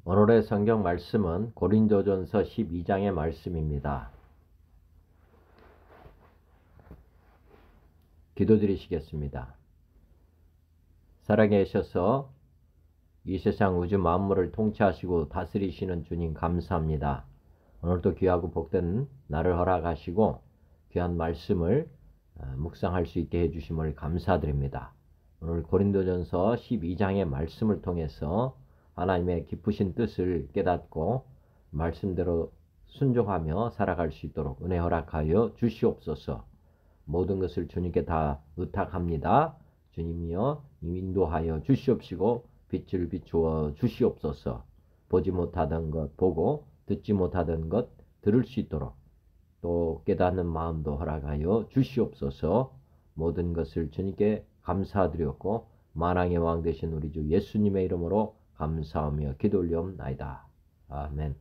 오늘의 성경 말씀은 고린도전서 12장의 말씀입니다. 기도드리시겠습니다. 살아계셔서 이 세상 우주 만물을 통치하시고 다스리시는 주님 감사합니다. 오늘도 귀하고 복된 날을 허락하시고 귀한 말씀을 묵상할 수 있게 해주심을 감사드립니다. 오늘 고린도전서 12장의 말씀을 통해서 하나님의 깊으신 뜻을 깨닫고 말씀대로 순종하며 살아갈 수 있도록 은혜 허락하여 주시옵소서. 모든 것을 주님께 다 의탁합니다. 주님이여 인도하여 주시옵시고 빛을 비추어 주시옵소서. 보지 못하던 것 보고 듣지 못하던 것 들을 수 있도록 또 깨닫는 마음도 허락하여 주시옵소서. 모든 것을 주님께 감사드렸고 만왕의 왕 되신 우리 주 예수님의 이름으로 감사하며 기도 올리옵나이다. 아멘.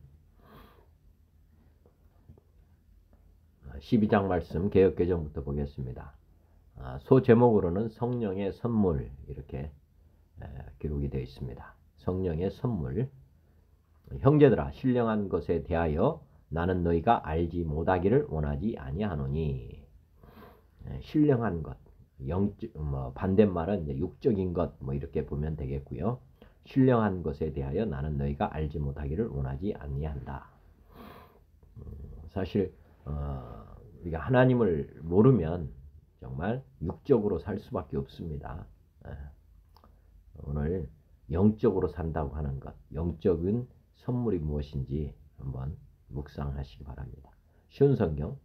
12장 말씀 개역개정부터 보겠습니다. 소제목으로는 성령의 선물 이렇게 기록이 되어 있습니다. 성령의 선물. 형제들아 신령한 것에 대하여 나는 너희가 알지 못하기를 원하지 아니하노니. 신령한 것, 반대말은 이제 육적인 것 이렇게 보면 되겠고요. 신령한 것에 대하여 나는 너희가 알지 못하기를 원하지 아니한다. 사실 우리가 하나님을 모르면 정말 육적으로 살 수밖에 없습니다. 오늘 영적으로 산다고 하는 것, 영적인 선물이 무엇인지 한번 묵상하시기 바랍니다. 쉬운 성경.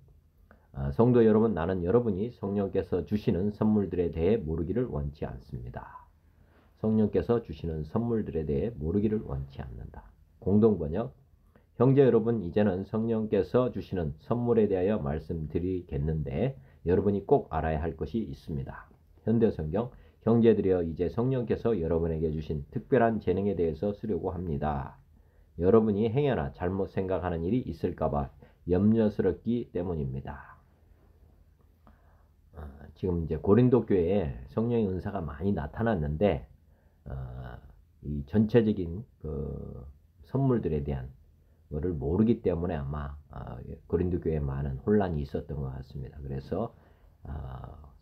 성도 여러분, 나는 여러분이 성령께서 주시는 선물들에 대해 모르기를 원치 않습니다. 성령께서 주시는 선물들에 대해 모르기를 원치 않는다. 공동번역. 형제 여러분, 이제는 성령께서 주시는 선물에 대하여 말씀드리겠는데 여러분이 꼭 알아야 할 것이 있습니다. 현대성경. 형제들이여 이제 성령께서 여러분에게 주신 특별한 재능에 대해서 쓰려고 합니다. 여러분이 행여나 잘못 생각하는 일이 있을까봐 염려스럽기 때문입니다. 지금 이제 고린도 교회에 성령의 은사가 많이 나타났는데 이 전체적인 그 선물들에 대한 것을 모르기 때문에 아마 고린도 교회에 많은 혼란이 있었던 것 같습니다. 그래서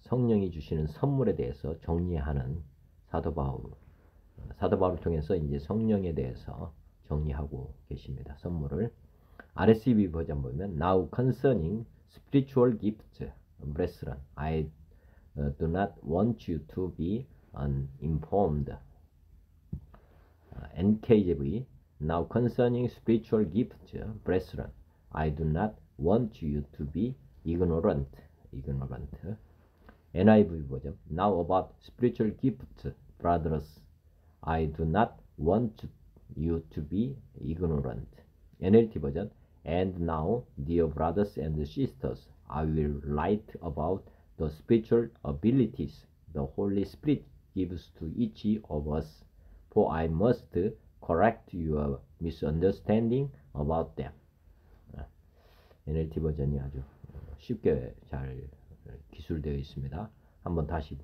성령이 주시는 선물에 대해서 정리하는 사도 바울을 통해서 이제 성령에 대해서 정리하고 계십니다. 선물을. RSV 버전 보면 Now concerning spiritual gifts, brethren, I do not want you to be uninformed. NKJV Now concerning spiritual gifts, brethren, I do not want you to be ignorant. NIV 버전 Now about spiritual gifts, brothers, I do not want you to be ignorant. NLT 버전 And now, dear brothers and sisters, I will write about the spiritual abilities the Holy Spirit gives to each of us, for I must correct your misunderstanding about them. NLT 버전이 아주 쉽게 잘 기술되어 있습니다. 한번 다시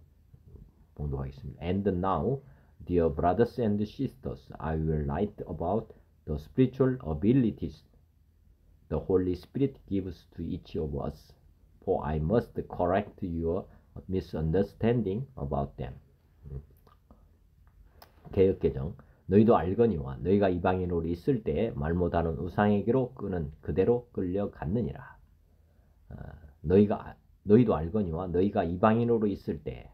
봉독하겠습니다. And now, dear brothers and sisters, I will write about the spiritual abilities the Holy Spirit gives to each of us, for I must correct your misunderstanding about them. 개역개정. 너희도 알거니와 너희가 이방인으로 있을 때 말 못하는 우상에게로 끄는 그대로 끌려갔느니라. 너희도 알거니와 너희가 이방인으로 있을 때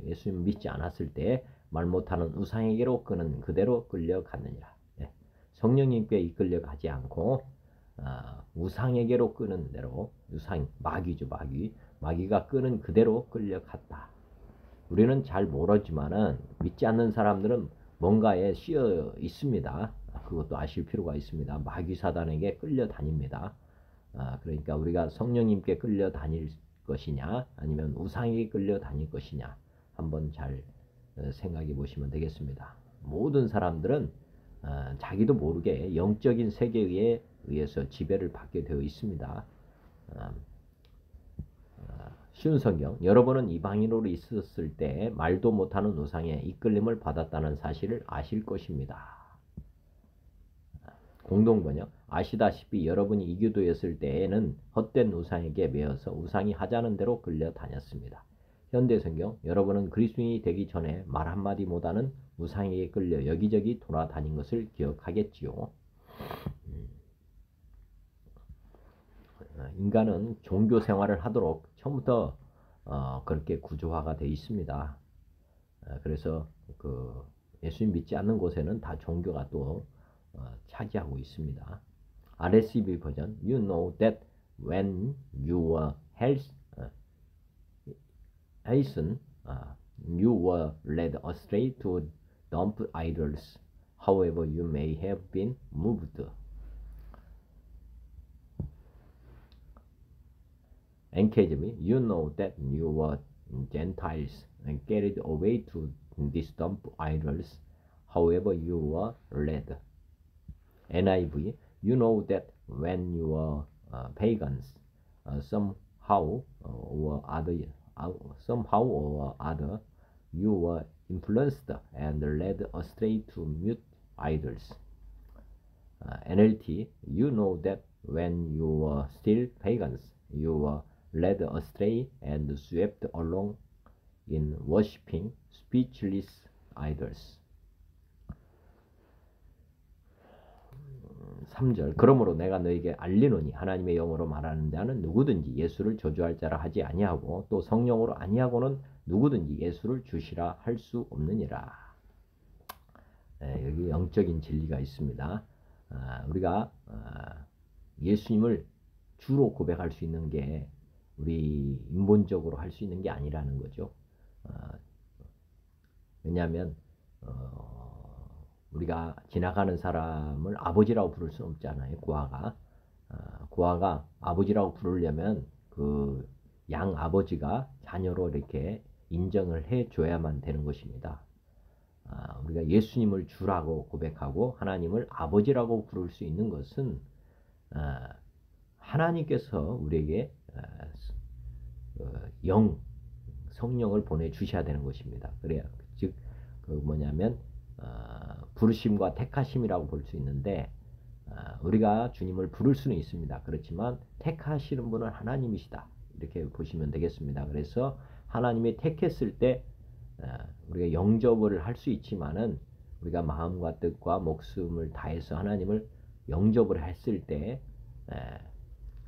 예수님 믿지 않았을 때 말 못하는 우상에게로 끄는 그대로 끌려갔느니라. 성령님께 이끌려가지 않고 우상에게로 끄는 대로, 마귀죠, 마귀가 끄는 그대로 끌려갔다. 우리는 잘 모르지만은 믿지 않는 사람들은 뭔가에 씌어 있습니다. 그것도 아실 필요가 있습니다. 마귀 사단에게 끌려다닙니다. 그러니까 우리가 성령님께 끌려다닐 것이냐 아니면 우상에게 끌려다닐 것이냐 한번 잘 생각해 보시면 되겠습니다. 모든 사람들은 자기도 모르게 영적인 세계에 의해서 지배를 받게 되어 있습니다. 쉬운 성경. 여러분은 이방인으로 있었을 때 말도 못하는 우상에 이끌림을 받았다는 사실을 아실 것입니다. 공동번역. 아시다시피 여러분이 이교도였을 때에는 헛된 우상에게 매여서 우상이 하자는 대로 끌려다녔습니다. 현대성경. 여러분은 그리스도인이 되기 전에 말 한마디 못하는 우상에게 끌려 여기저기 돌아다닌 것을 기억하겠지요. 인간은 종교 생활을 하도록 처음부터 그렇게 구조화가 되어 있습니다. 그래서 그 예수님 믿지 않는 곳에는 다 종교가 또 차지하고 있습니다. RSV 버전. You know that when you were hasten, you were led astray to dump idols, however you may have been moved. NKJV. You know that you were Gentiles and carried away to these dumb idols, however you were led. NIV. You know that when you were pagans, somehow or other, you were influenced and led astray to mute idols. NLT. You know that when you were still pagans, you were led astray and swept along in worshipping speechless idols. 3절. 그러므로 내가 너에게 알리노니 하나님의 영으로 말하는 자는 누구든지 예수를 저주할 자라 하지 아니하고 또 성령으로 아니하고는 누구든지 예수를 주시라 할 수 없느니라. 여기 영적인 진리가 있습니다. 우리가 예수님을 주로 고백할 수 있는 게 우리 인본적으로 할 수 있는 게 아니라는 거죠. 왜냐하면 우리가 지나가는 사람을 아버지라고 부를 수는 없잖아요. 고아가 아버지라고 부르려면 그 양 아버지가 자녀로 이렇게 인정을 해줘야만 되는 것입니다. 우리가 예수님을 주라고 고백하고 하나님을 아버지라고 부를 수 있는 것은 하나님께서 우리에게 성령을 보내주셔야 되는 것입니다. 그래야 즉 뭐냐면 부르심과 택하심이라고 볼 수 있는데 우리가 주님을 부를 수는 있습니다. 그렇지만 택하시는 분은 하나님이시다. 이렇게 보시면 되겠습니다. 그래서 하나님이 택했을 때 우리가 영접을 할 수 있지만은 우리가 마음과 뜻과 목숨을 다해서 하나님을 영접을 했을 때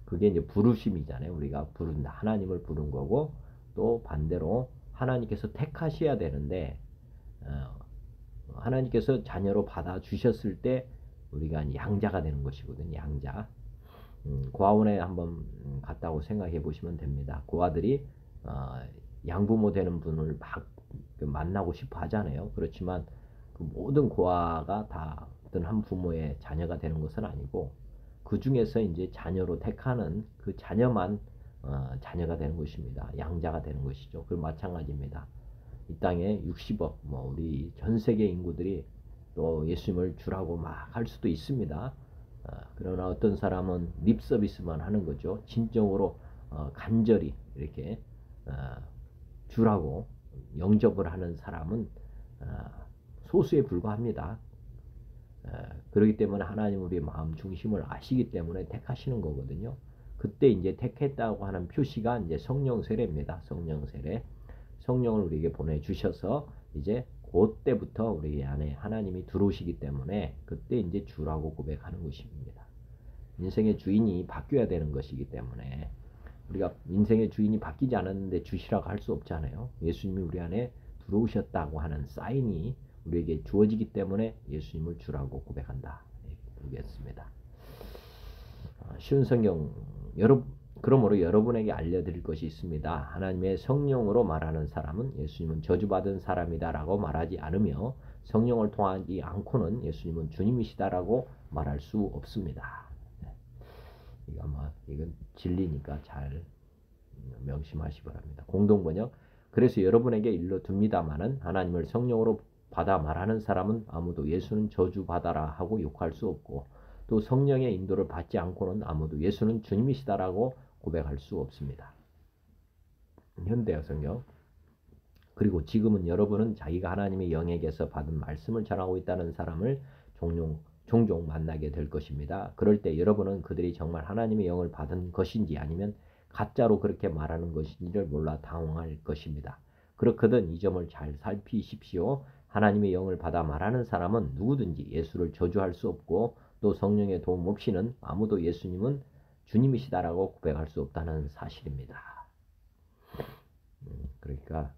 그게 이제 부르심이잖아요. 우리가 부른다. 하나님을 부른 거고 또 반대로 하나님께서 택하셔야 되는데 하나님께서 자녀로 받아 주셨을 때 우리가 양자가 되는 것이거든요. 양자. 고아원에 한번 갔다고 생각해 보시면 됩니다. 고아들이 양부모 되는 분을 막 만나고 싶어 하잖아요. 그렇지만 그 모든 고아가 다 어떤 한 부모의 자녀가 되는 것은 아니고 그 중에서 이제 자녀로 택하는 그 자녀만 자녀가 되는 것입니다. 양자가 되는 것이죠. 그 마찬가지입니다. 이 땅에 60억 우리 전 세계 인구들이 또 예수님을 주라고 막 할 수도 있습니다. 그러나 어떤 사람은 립 서비스만 하는 거죠. 진정으로 간절히 이렇게 주라고 영접을 하는 사람은 소수에 불과합니다. 그렇기 때문에 하나님 우리의 마음 중심을 아시기 때문에 택하시는 거거든요. 그때 이제 택했다고 하는 표시가 이제 성령 세례입니다. 성령 세례. 성령을 우리에게 보내주셔서 이제 그때부터 우리 안에 하나님이 들어오시기 때문에 그때 이제 주라고 고백하는 것입니다. 인생의 주인이 바뀌어야 되는 것이기 때문에 우리가 인생의 주인이 바뀌지 않았는데 주시라고 할 수 없잖아요. 예수님이 우리 안에 들어오셨다고 하는 사인이 우리에게 주어지기 때문에 예수님을 주라고 고백한다. 보겠습니다. 쉬운 성경 그러므로 여러분에게 알려드릴 것이 있습니다. 하나님의 성령으로 말하는 사람은 예수님은 저주받은 사람이다 라고 말하지 않으며 성령을 통하지 않고는 예수님은 주님이시다라고 말할 수 없습니다. 이건 진리니까 잘 명심하시 바랍니다. 공동번역. 그래서 여러분에게 일러둡니다마는 하나님을 성령으로 받아 말하는 사람은 아무도 예수는 저주받아라 하고 욕할 수 없고 또 성령의 인도를 받지 않고는 아무도 예수는 주님이시다라고 고백할 수 없습니다. 현대어 성경. 그리고 지금은 여러분은 자기가 하나님의 영에게서 받은 말씀을 전하고 있다는 사람을 종종 만나게 될 것입니다. 그럴 때 여러분은 그들이 정말 하나님의 영을 받은 것인지 아니면 가짜로 그렇게 말하는 것인지를 몰라 당황할 것입니다. 그렇거든 이 점을 잘 살피십시오. 하나님의 영을 받아 말하는 사람은 누구든지 예수를 저주할 수 없고 또 성령의 도움 없이는 아무도 예수님은 주님이시다라고 고백할 수 없다는 사실입니다. 그러니까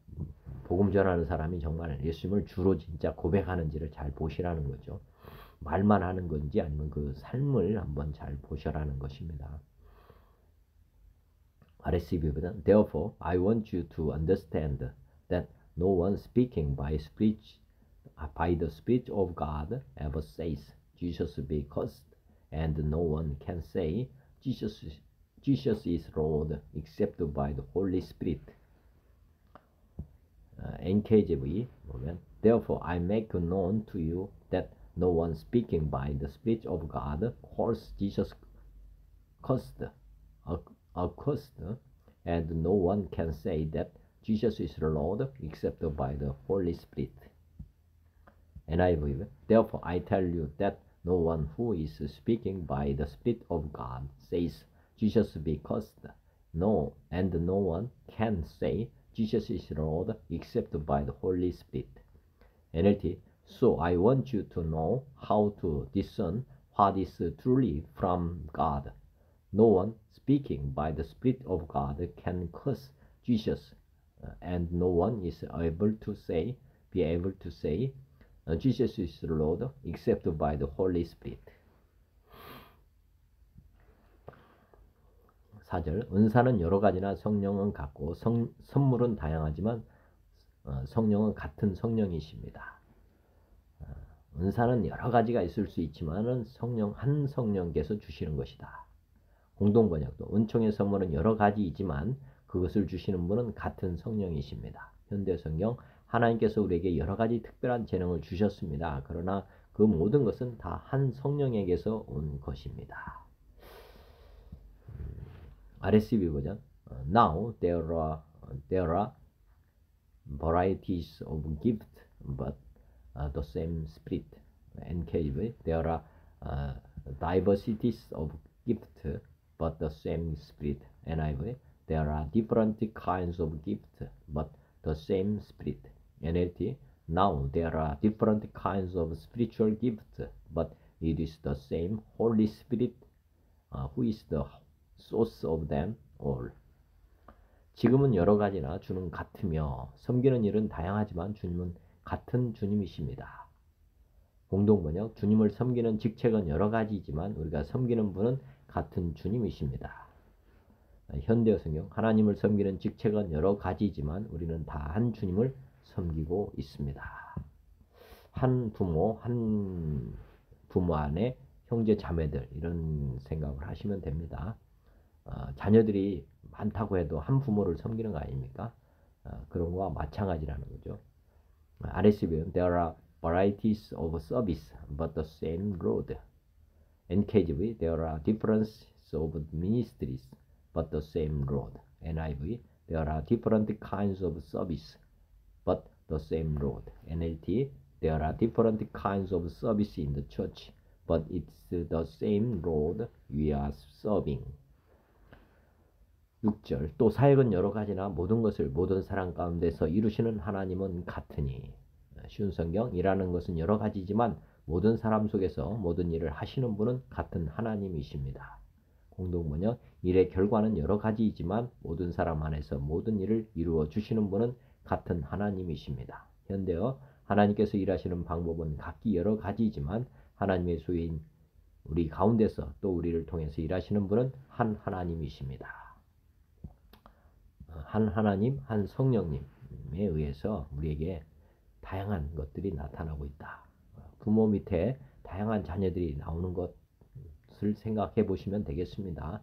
복음 전하는 사람이 정말 예수님을 주로 진짜 고백하는지를 잘 보시라는 거죠. 말만 하는 건지 아니면 그 삶을 한번 잘 보셔라는 것입니다. RSV보다 Therefore, I want you to understand that no one speaking by the Spirit of God ever says Jesus be cursed, and no one can say Jesus is Lord except by the Holy Spirit. NKJV 보면 Therefore I make known to you that no one speaking by the Spirit of God calls Jesus accursed, and no one can say that Jesus is Lord except by the Holy Spirit. NIV Therefore I tell you that no one who is speaking by the Spirit of God says Jesus be cursed. No, and no one can say Jesus is Lord except by the Holy Spirit. NLT So I want you to know how to discern what is truly from God. No one speaking by the Spirit of God can curse Jesus, and no one is be able to say Jesus is the Lord except by the Holy Spirit. 4절 은사는 여러 가지나 성령은 같고 선물은 다양하지만 성령은 같은 성령이십니다. 은사는 여러 가지가 있을 수 있지만은 한 성령께서 주시는 것이다. 공동번역도 은총의 선물은 여러 가지이지만 그것을 주시는 분은 같은 성령이십니다. 현대성경 하나님께서 우리에게 여러 가지 특별한 재능을 주셨습니다. 그러나 그 모든 것은 다 한 성령에게서 온 것입니다. RSV 버전 Now there are varieties of gift but the same Spirit. NKV There are diversities of gift but the same Spirit. NIV There are different kinds of gift but the same Spirit. NLT Now there are different kinds of spiritual gifts but it is the same Holy Spirit who is the source of them all. 지금은 여러 가지나 주는 같으며 섬기는 일은 다양하지만 주님은 같은 주님이십니다. 공동번역 주님을 섬기는 직책은 여러 가지이지만 우리가 섬기는 분은 같은 주님이십니다. 현대어성경 하나님을 섬기는 직책은 여러 가지이지만 우리는 다 한 주님을 섬기고 있습니다. 한 부모 안에 형제 자매들 이런 생각을 하시면 됩니다. 자녀들이 많다고 해도 한 부모를 섬기는 거 아닙니까? 그런 거와 마찬가지라는 거죠. RSV는 There are varieties of service but the same Lord. NKJV There are differences of ministries but the same Lord. NIV There are different kinds of service but the same Lord. NLT There are different kinds of service in the church but it's the same Lord we are serving. 6절 또 사역은 여러 가지나 모든 것을 모든 사람 가운데서 이루시는 하나님은 같으니. 쉬운 성경 일하는 것은 여러 가지지만 모든 사람 속에서 모든 일을 하시는 분은 같은 하나님이십니다. 공동번역 일의 결과는 여러 가지이지만 모든 사람 안에서 모든 일을 이루어 주시는 분은 같은 하나님이십니다. 현대어 하나님께서 일하시는 방법은 각기 여러 가지이지만 하나님의 소유인 우리 가운데서 또 우리를 통해서 일하시는 분은 한 하나님이십니다. 한 하나님, 한 성령님에 의해서 우리에게 다양한 것들이 나타나고 있다. 부모 밑에 다양한 자녀들이 나오는 것을 생각해 보시면 되겠습니다.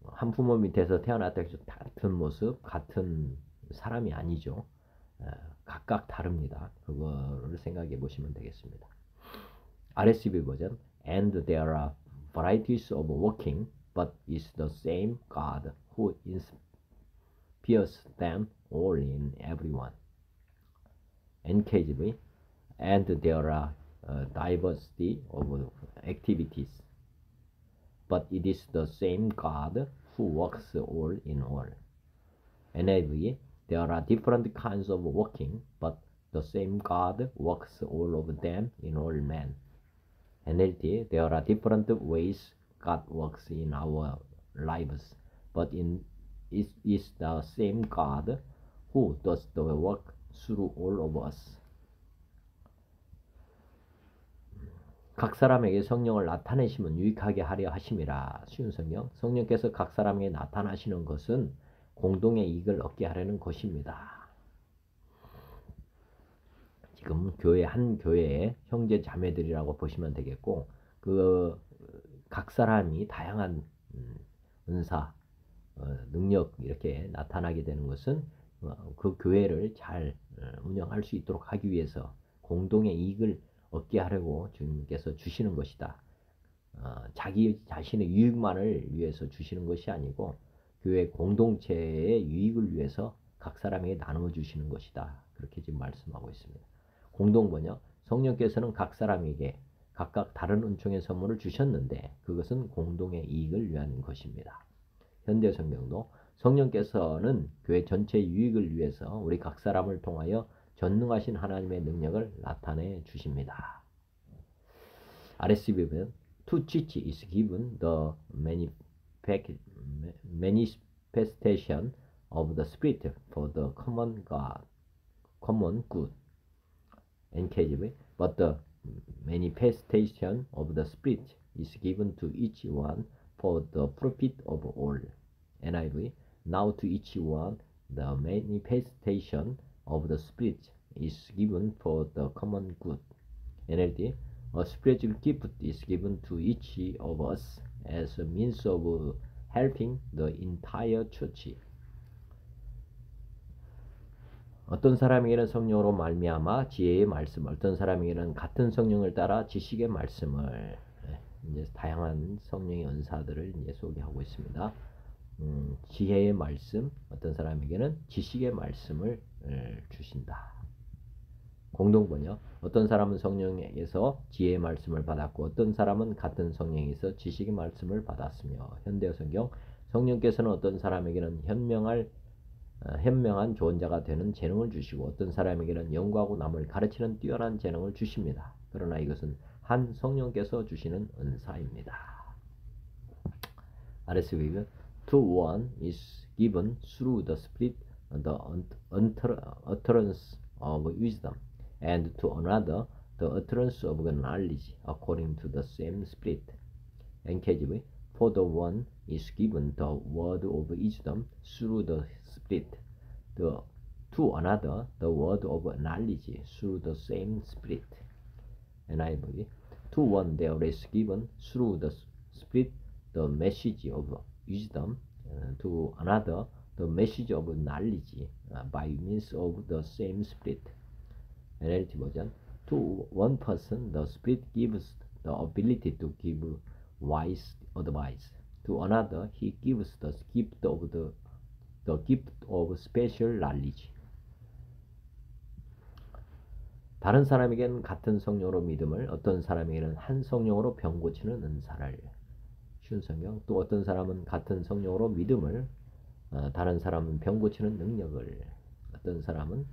한 부모 밑에서 태어났다 해서 같은 모습, 같은 사람이 아니죠. 각각 다릅니다. 그거를 생각해 보시면 되겠습니다. RSV 버전 And there are varieties of working, but it's the same God who inspires them all in everyone. NKJV And there are diversity of activities, but it is the same God who works all in all. NIV, there are different kinds of working, but the same God works all of them in all men. NLT, there are different ways God works in our lives, but it is the same God who does the work through all of us. 각 사람에게 성령을 나타내시면 유익하게 하려 하심이라. 쉬운 성경. 성령께서 각 사람에게 나타나시는 것은 공동의 이익을 얻게 하려는 것입니다. 지금 한 교회의 형제 자매들이라고 보시면 되겠고, 그 각 사람이 다양한 은사, 능력 이렇게 나타나게 되는 것은 그 교회를 잘 운영할 수 있도록 하기 위해서 공동의 이익을 얻게 하려고 주님께서 주시는 것이다. 자기 자신의 유익만을 위해서 주시는 것이 아니고 교회 공동체의 유익을 위해서 각 사람에게 나누어 주시는 것이다. 그렇게 지금 말씀하고 있습니다. 공동번역, 성령께서는 각 사람에게 각각 다른 은총의 선물을 주셨는데 그것은 공동의 이익을 위한 것입니다. 현대성경도 성령께서는 교회 전체의 유익을 위해서 우리 각 사람을 통하여 전능하신 하나님의 능력을 나타내 주십니다. RSV는 to teach is given the manifestation of the Spirit for the common good. NKJV, but the manifestation of the Spirit is given to each one for the profit of all. NIV, now to each one the manifestation of the Spirit is given for the common good. NLT, a spiritual gift is given to each of us as a means of helping the entire church. 어떤 사람에게는 성령으로 말미암아 지혜의 말씀, 어떤 사람에게는 같은 성령을 따라 지식의 말씀을, 이제 다양한 성령의 은사들을 이제 소개하고 있습니다. 지혜의 말씀, 어떤 사람에게는 지식의 말씀을 주신다. 공동번역, 어떤 사람은 성령에게서 지혜의 말씀을 받았고 어떤 사람은 같은 성령에게서 지식의 말씀을 받았으며. 현대성경, 성령께서는 어떤 사람에게는 현명한 조언자가 되는 재능을 주시고 어떤 사람에게는 연구하고 남을 가르치는 뛰어난 재능을 주십니다. 그러나 이것은 한 성령께서 주시는 은사입니다. RSV, to one is given through the Spirit the utterance of wisdom, and to another the utterance of knowledge according to the same Spirit. NKJV, for the one is given the word of wisdom through the Spirit, to another the word of knowledge through the same Spirit. NIV, to one there is given through the Spirit the message of wisdom, to another the message of knowledge by means of the same Spirit. NLT version, to one person the Spirit gives the ability to give wise advice. To another he gives the gift of special knowledge. 다른 사람에게는 같은 성령으로 믿음을, 어떤 사람에게는 한 성령으로 병 고치는 은사를. 쉬운 성경. 또 어떤 사람은 같은 성령으로 믿음을, 다른 사람은 병 고치는 능력을. 어떤 사람은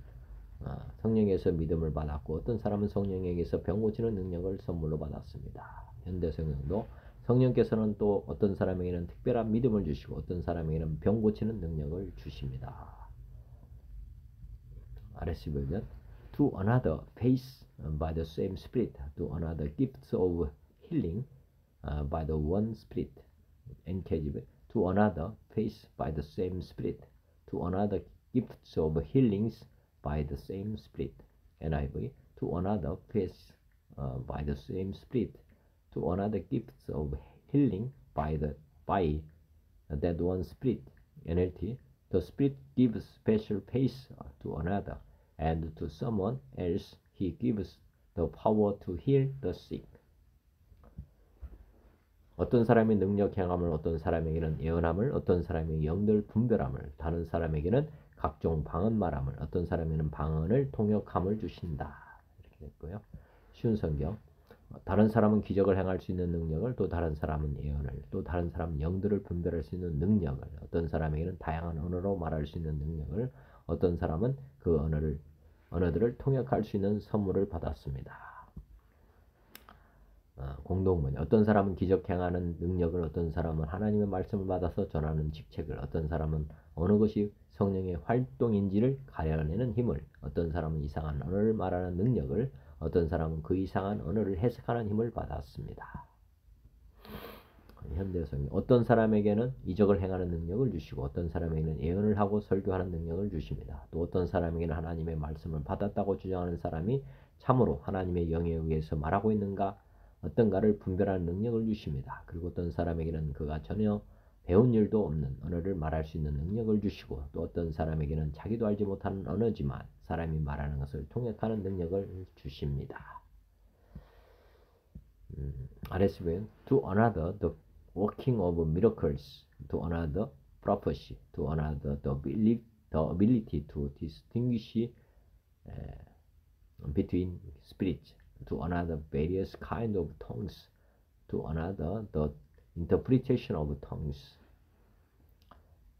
성령에게서 믿음을 받았고 어떤 사람은 성령에게서 병 고치는 능력을 선물로 받았습니다. 현대성경도 성령께서는 또 어떤 사람에게는 특별한 믿음을 주시고 어떤 사람에게는 병 고치는 능력을 주십니다. RSV는 to another faith by the same Spirit, to another gifts of healing by the one Spirit. NKJV, to another faith by the same Spirit, to another gifts of healings by the same Spirit. NIV, to another faith by the same Spirit, to another gifts of healing by that one Spirit. NLT, the Spirit gives special faith to another, and to someone else he gives the power to heal the sick. 어떤 사람이 능력 행함을, 어떤 사람에게는 예언함을, 어떤 사람에게 영들 분별함을, 다른 사람에게는 각종 방언 말함을, 어떤 사람에게는 방언을 통역함을 주신다. 이렇게 됐고요. 쉬운 성경. 다른 사람은 기적을 행할 수 있는 능력을, 또 다른 사람은 예언을, 또 다른 사람은 영들을 분별할 수 있는 능력을, 어떤 사람에게는 다양한 언어로 말할 수 있는 능력을, 어떤 사람은 그 언어들을 통역할 수 있는 선물을 받았습니다. 공동문. 어떤 사람은 기적 행하는 능력을, 어떤 사람은 하나님의 말씀을 받아서 전하는 직책을, 어떤 사람은 어느 것이 성령의 활동인지를 가려내는 힘을, 어떤 사람은 이상한 언어를 말하는 능력을, 어떤 사람은 그 이상한 언어를 해석하는 힘을 받았습니다. 현대성경. 어떤 사람에게는 이적을 행하는 능력을 주시고, 어떤 사람에게는 예언을 하고 설교하는 능력을 주십니다. 또 어떤 사람에게는 하나님의 말씀을 받았다고 주장하는 사람이 참으로 하나님의 영에 의해서 말하고 있는가 어떤가를 분별하는 능력을 주십니다. 그리고 어떤 사람에게는 그가 전혀 배운 일도 없는 언어를 말할 수 있는 능력을 주시고, 또 어떤 사람에게는 자기도 알지 못하는 언어지만 사람이 말하는 것을 통역하는 능력을 주십니다. 아래서 보면 to another the working of miracles, to another prophecy, to another the ability to distinguish between spirits, to another various kind of tongues, to another the interpretation of tongues.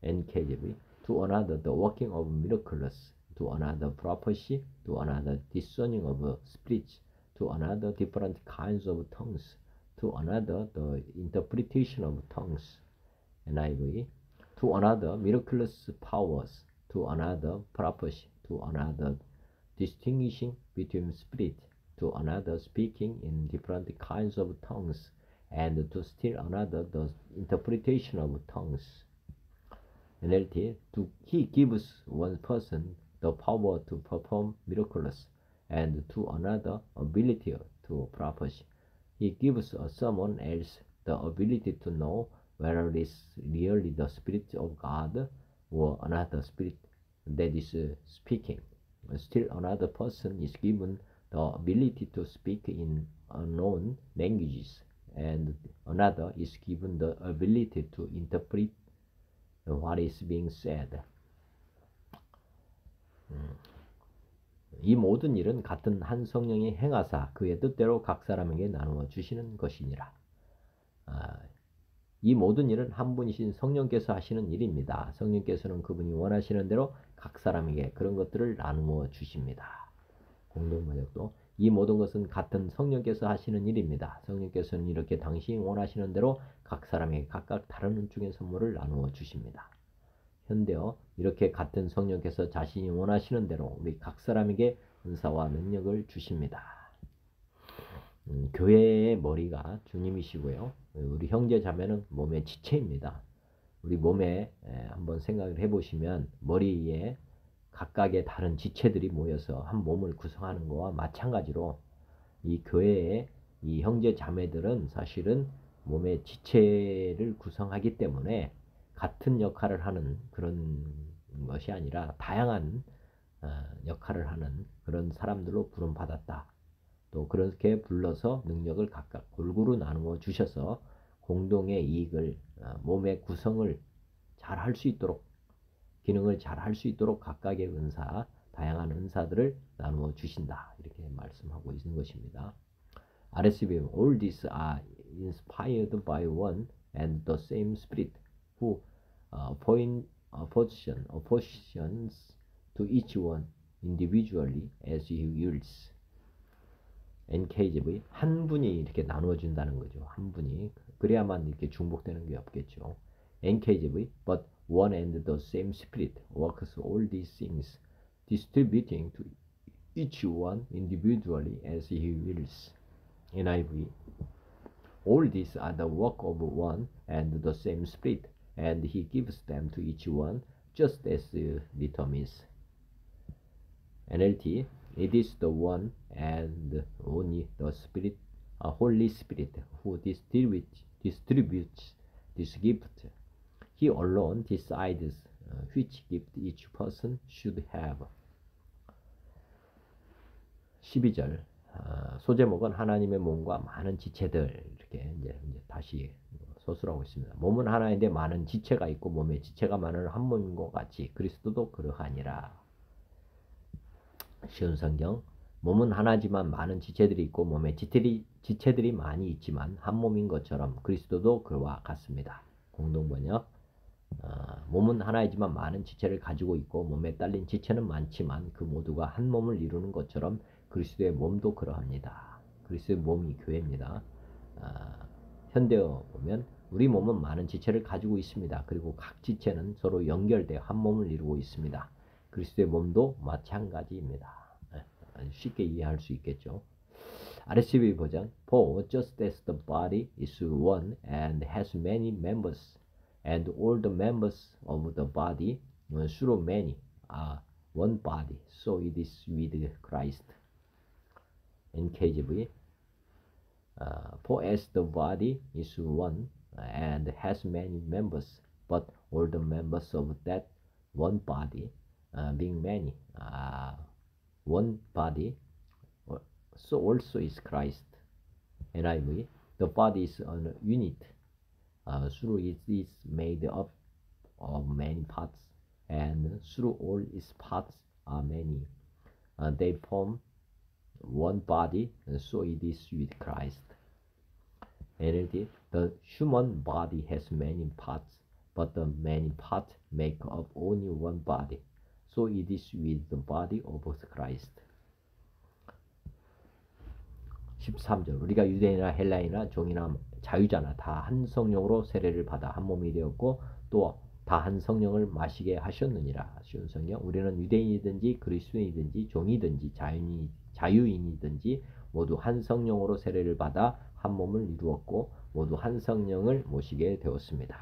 NKJV. To another the working of miracles, to another prophecy, to another discerning of spirits, to another different kinds of tongues, to another the interpretation of tongues. NIV. To another miraculous powers, to another prophecy, to another distinguishing between spirits, to another speaking in different kinds of tongues, and to still another the interpretation of tongues. NLT. He gives one person the power to perform miracles, and to another ability to prophesy. He gives someone else the ability to know whether it is really the Spirit of God or another spirit that is speaking. Still another person is given the ability to speak in unknown languages, and another is given the ability to interpret what is being said. 이 모든 일은 같은 한 성령이 행하사 그의 뜻대로 각 사람에게 나누어 주시는 것이니라. 이 모든 일은 한 분이신 성령께서 하시는 일입니다. 성령께서는 그분이 원하시는 대로 각 사람에게 그런 것들을 나누어 주십니다. 공동번역도. 이 모든 것은 같은 성령께서 하시는 일입니다. 성령께서는 이렇게 당신이 원하시는 대로 각 사람에게 각각 다른 은총의 선물을 나누어 주십니다. 현대어. 이렇게 같은 성령께서 자신이 원하시는 대로 우리 각 사람에게 은사와 능력을 주십니다. 교회의 머리가 주님이시고요. 우리 형제 자매는 몸의 지체입니다. 우리 몸에 한번 생각을 해보시면 머리에 각각의 다른 지체들이 모여서 한 몸을 구성하는 것과 마찬가지로 이 교회의 이 형제 자매들은 사실은 몸의 지체를 구성하기 때문에 같은 역할을 하는 그런 것이 아니라 다양한 역할을 하는 그런 사람들로 부름받았다. 또 그렇게 불러서 능력을 각각 골고루 나누어 주셔서 공동의 이익을, 몸의 구성을 잘 할 수 있도록, 기능을 잘 할 수 있도록 각각의 은사, 다양한 은사들을 나누어 주신다. 이렇게 말씀하고 있는 것입니다. RSV. All these are inspired by one and the same Spirit, who apportions to each one individually as he wills. NKJV. 한 분이 이렇게 나누어 준다는 거죠. 한 분이. 그래야만 이렇게 중복되는 게 없겠죠. NKJV. But one and the same Spirit works all these things, distributing to each one individually as he wills. NIV. All these are the work of one and the same Spirit, and he gives them to each one just as he determines. NLT. It is the one and only the Spirit, Holy Spirit, who distributes this gift. He alone decides which gift each person should have. 12절. 소제목은 하나님의 몸과 많은 지체들. 이렇게 이제 다시 서술하고 있습니다. 몸은 하나인데 많은 지체가 있고 몸에 지체가 많은 한 몸인 것 같이 그리스도도 그러하니라. 쉬운 성경. 몸은 하나지만 많은 지체들이 있고 몸에 지체들이 많이 있지만 한 몸인 것처럼 그리스도도 그와 같습니다. 공동번역. 몸은 하나이지만 많은 지체를 가지고 있고 몸에 딸린 지체는 많지만 그 모두가 한 몸을 이루는 것처럼 그리스도의 몸도 그러합니다. 그리스도의 몸이 교회입니다. 현대어 보면 우리 몸은 많은 지체를 가지고 있습니다. 그리고 각 지체는 서로 연결되어 한 몸을 이루고 있습니다. 그리스도의 몸도 마찬가지입니다. 아주 쉽게 이해할 수 있겠죠. RSV 버전. For just as the body is one and has many members, and all the members of the body, through many, are one body, so it is with Christ. NKJV. For as the body is one and has many members, but all the members of that one body, being many, one body, so also is Christ. NIV. The body is a unit, through it is made up of many parts, and through all its parts are many. They form one body, so it is with Christ. NLT. The human body has many parts, but the many parts make up only one body, so it is with the body of Christ. 13절. 우리가 유대인이나 헬라인이나 종이나 자유자나 다 한 성령으로 세례를 받아 한 몸이 되었고 또 다 한 성령을 마시게 하셨느니라. 쉬운 성경. 우리는 유대인이든지 그리스도인이든지 종이든지 자유인이든지 모두 한 성령으로 세례를 받아 한 몸을 이루었고 모두 한 성령을 모시게 되었습니다.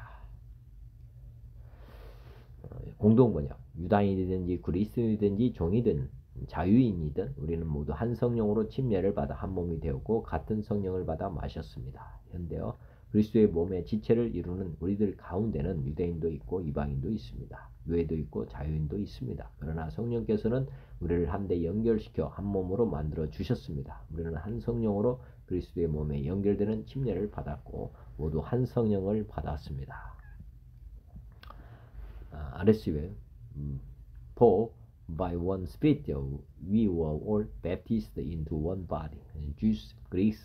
공동번역. 유다인이든지 그리스도인이든지 종이든 자유인이든 우리는 모두 한 성령으로 침례를 받아 한 몸이 되었고 같은 성령을 받아 마셨습니다. 현대어. 그리스도의 몸의 지체를 이루는 우리들 가운데는 유대인도 있고 이방인도 있습니다. 노예도 있고 자유인도 있습니다. 그러나 성령께서는 우리를 한데 연결시켜 한 몸으로 만들어 주셨습니다. 우리는 한 성령으로 그리스도의 몸에 연결되는 침례를 받았고 모두 한 성령을 받았습니다. RSV. For by one Spirit we were all baptized into one body, Jews, Greeks,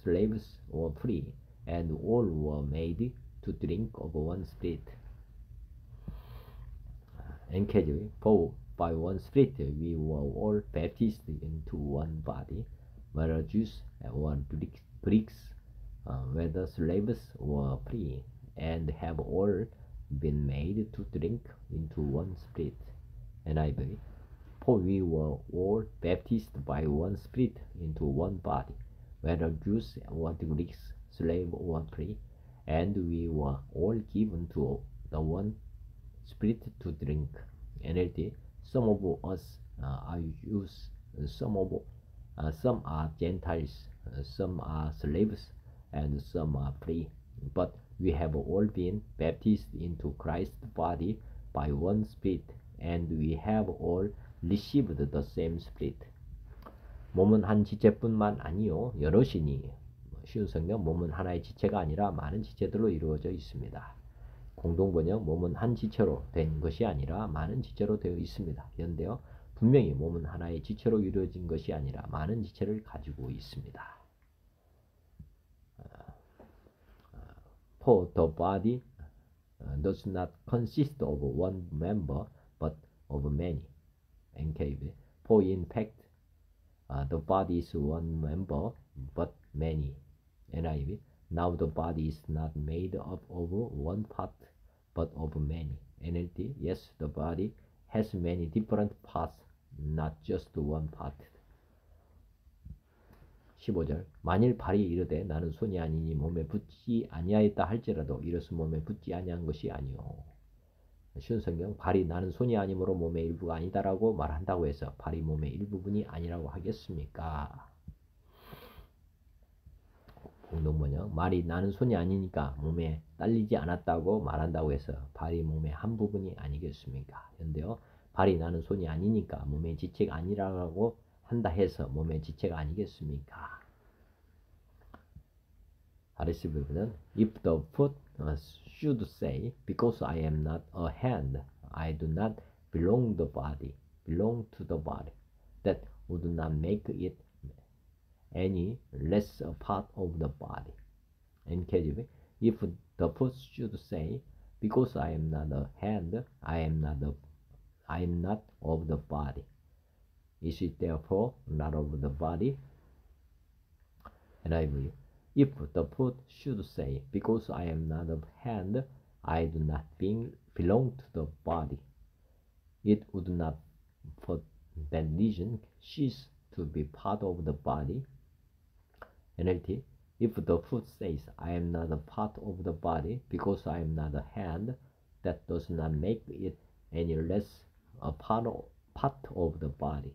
slaves or free, and all were made to drink of one Spirit. NKJV. For by one Spirit we were all baptized into one body, whether Jews or Greeks, whether slaves or free, and have all been made to drink into one Spirit. NIV. For we were all baptized by one Spirit into one body, whether Jews or Greeks, slave or free, and we were all given to the one Spirit to drink. NLT. Some of us are Jews, some are Gentiles, some are slaves, and some are free, but we have all been baptized into Christ's body by one Spirit, and we have all received the same Spirit. 몸은 한 지체뿐만 아니요 여럿이니. 쉬운 성경. 몸은 하나의 지체가 아니라 많은 지체들로 이루어져 있습니다. 공동번역. 몸은 한 지체로 된 것이 아니라 많은 지체로 되어 있습니다. 현대어. 분명히 몸은 하나의 지체로 이루어진 것이 아니라 많은 지체를 가지고 있습니다. For the body does not consist of one member, but of many. NKV. For in fact, the body is one member, but many. NIV. Now the body is not made up of one part, but of many. NLT. Yes, the body has many different parts, not just one part. 15절. 만일 발이 이르되 나는 손이 아니니 몸에 붙지 아니하였다 할지라도 이것은 몸에 붙지 아니한 것이 아니요. 쉬운 성경. 발이 나는 손이 아니므로 몸의 일부가 아니다라고 말한다고 해서 발이 몸의 일부분이 아니라고 하겠습니까? 공동번역. 말이 나는 손이 아니니까 몸에 딸리지 않았다고 말한다고 해서 발이 몸의 한 부분이 아니겠습니까? 현대어. 발이 나는 손이 아니니까 몸의 지체가 아니라고 한다 해서 몸의 지체가 아니겠습니까? RSV는 If the foot should say, because I am not a hand, I do not belong to the body, that would not make it any less a part of the body. NKJV, if the foot should say, because I am not a hand, I am not of the body. Is it therefore not of the body? NIV, if the foot should say, because I am not a hand, I do not belong to the body, it would not for that reason cease to be part of the body. NLT, if the foot says, I am not a part of the body because I am not a hand, that does not make it any less a part of the body.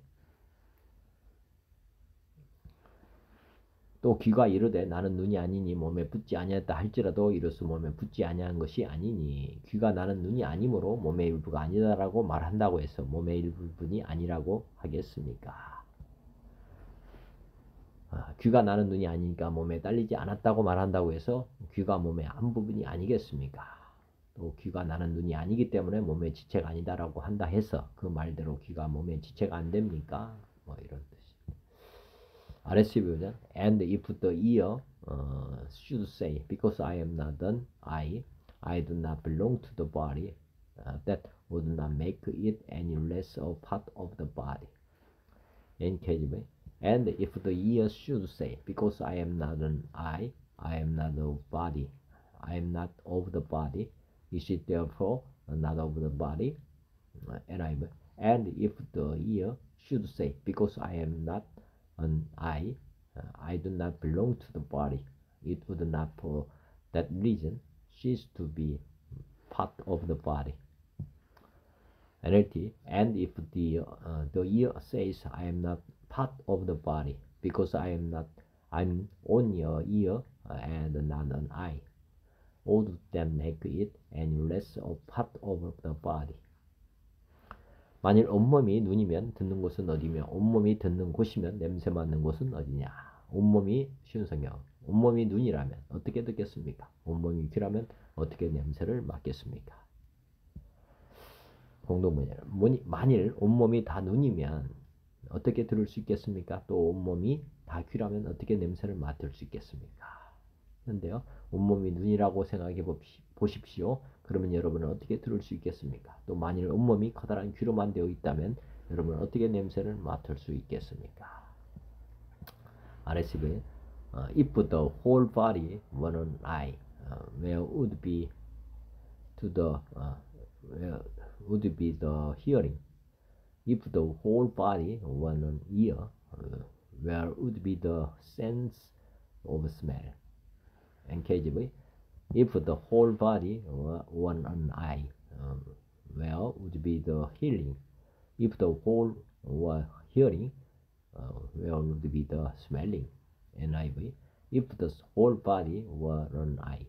또 귀가 이르되 나는 눈이 아니니 몸에 붙지 아니하였다 할지라도 이로써 몸에 붙지 아니한 것이 아니니, 귀가 나는 눈이 아니므로 몸의 일부가 아니다라고 말한다고 해서 몸의 일부분이 아니라고 하겠습니까? 귀가 나는 눈이 아니니까 몸에 딸리지 않았다고 말한다고 해서 귀가 몸의 한 부분이 아니겠습니까? 또 귀가 나는 눈이 아니기 때문에 몸의 지체가 아니다라고 한다 해서 그 말대로 귀가 몸의 지체가 안 됩니까? 뭐 이런 뜻이. RSV 버전, and if the ear should say, because I am not an eye, I do not belong to the body, that would not make it any less a part of the body. NKJV, and if the ear should say, because I am not an eye, I am not a body, I am not of the body, is it therefore not of the body? NIV, and if the ear should say, because I am not an eye, I do not belong to the body, it would not for that reason cease to be part of the body. NLT, and if the ear says, I am not part of the body because I'm only a ear and not an eye, would that make it any less a part of the body? 만일 온몸이 눈이면 듣는 곳은 어디며 온몸이 듣는 곳이면 냄새 맡는 곳은 어디냐? 온몸이 쉬운 성경, 온몸이 눈이라면 어떻게 듣겠습니까? 온몸이 귀라면 어떻게 냄새를 맡겠습니까? 공동문제, 만일 온몸이 다 눈이면 어떻게 들을 수 있겠습니까? 또 온몸이 다 귀라면 어떻게 냄새를 맡을 수 있겠습니까? 그런데요, 온몸이 눈이라고 생각해 보십시오. 그러면 여러분은 어떻게 들을 수 있겠습니까? 또 만일 온몸이 커다란 귀로만 되어 있다면 여러분은 어떻게 냄새를 맡을 수 있겠습니까? RSV, if the whole body were an eye, where would be the hearing? If the whole body were an ear, where would be the sense of smell? NKJV, if the whole body were an eye, where would be the hearing? If the whole were hearing, where would be the smelling? NIV, if the whole body were an eye,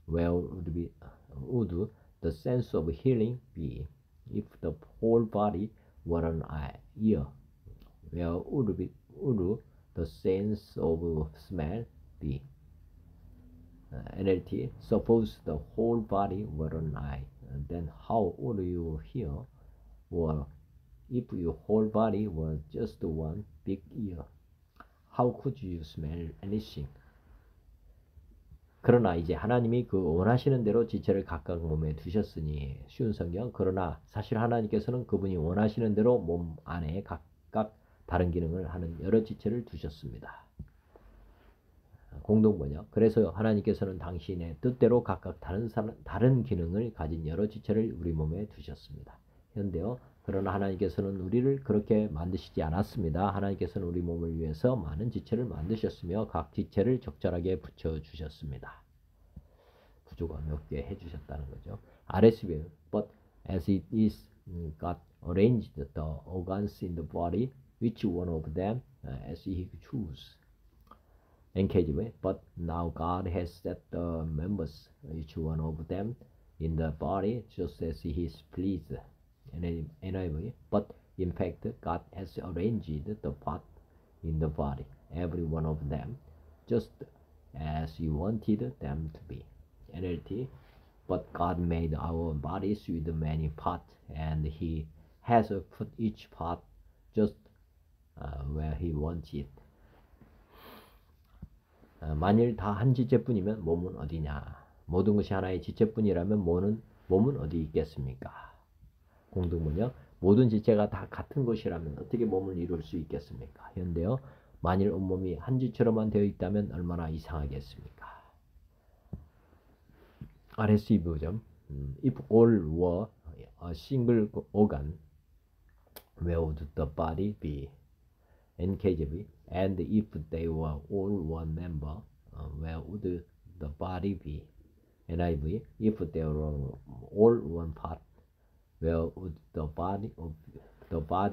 where would the sense of hearing be? If the whole body were an ear, where would the sense of smell be? NLT, suppose the whole body were an eye, then how would you hear? Or if your whole body was just one big ear, how could you smell anything? 그러나 이제 하나님이 그 원하시는 대로 지체를 각각 몸에 두셨으니, 쉬운 성경, 그러나 사실 하나님께서는 그분이 원하시는 대로 몸 안에 각각 다른 기능을 하는 여러 지체를 두셨습니다. 공동번역, 그래서 하나님께서는 당신의 뜻대로 각각 다른 기능을 가진 여러 지체를 우리 몸에 두셨습니다. 현대요, 그러나 하나님께서는 우리를 그렇게 만드시지 않았습니다. 하나님께서는 우리 몸을 위해서 많은 지체를 만드셨으며 각 지체를 적절하게 붙여주셨습니다. 구조가 몇 개 해주셨다는 거죠. RSV, but as it is God arranged the organs in the body, which one of them as he choose. NKJV, but now God has set the members, each one of them, in the body just as he is pleased. NIV, but in fact God has arranged the part in the body, every one of them, just as he wanted them to be. NLT, but God made our bodies with many parts, and he has put each part just where he wants it. 만일 다 한 지체뿐이면 몸은 어디냐? 모든 것이 하나의 지체뿐이라면 몸은 어디 있겠습니까? 공동문요. 모든 지체가 다 같은 것이라면 어떻게 몸을 이룰 수 있겠습니까? 현대요. 만일 온몸이 한 지체로만 되어 있다면 얼마나 이상하겠습니까? RSE 보죠. If all were a single organ, where would the body be? NKJV. And if they were all one member, where would the body be? NIV. If they were all one part, where would the body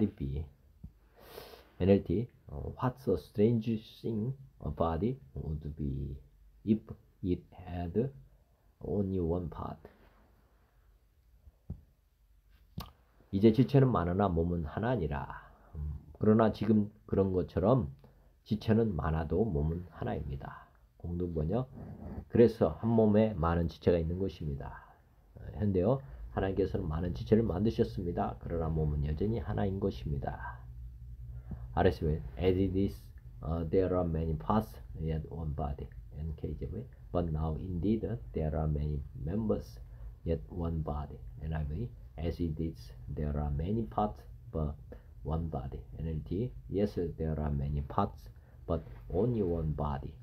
be? NLT. What's a strange thing a body would be if it had only one part? 이제 지체는 많으나 몸은 하나니라. 그러나 지금 그런 것처럼 지체는 많아도 몸은 하나입니다. 공동번역. 그래서 한 몸에 많은 지체가 있는 것입니다. 현대요. 하나님께서는 많은 지체를 만드셨습니다. 그러나 몸은 여전히 하나인 것입니다. RSV. As it is, there are many parts yet one body. NKJV. But now indeed there are many members yet one body. NIV. As it is, there are many parts but one body. NLT. Yes, there are many parts but only one body.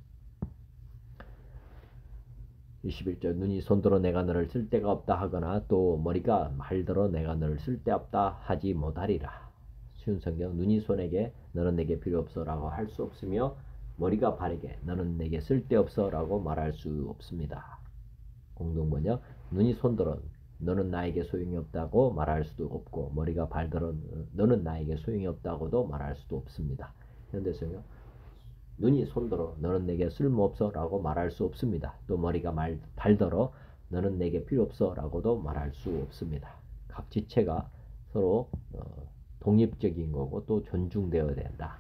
21절. 눈이 손들어 내가 너를 쓸 데가 없다 하거나 또 머리가 말들어 내가 너를 쓸 데 없다 하지 못하리라. 쉬운 성경. 눈이 손에게 너는 내게 필요 없어 라고 할 수 없으며 머리가 발에게 너는 내게 쓸 데 없어 라고 말할 수 없습니다. 공동번역. 눈이 손들어 너는 나에게 소용이 없다고 말할 수도 없고 머리가 발들어 너는 나에게 소용이 없다고도 말할 수도 없습니다. 현대성경. 눈이 손들어 너는 내게 쓸모없어 라고 말할 수 없습니다. 또 머리가 발들어 너는 내게 필요 없어 라고도 말할 수 없습니다. 각 지체가 서로 독립적인 거고 또 존중되어야 된다.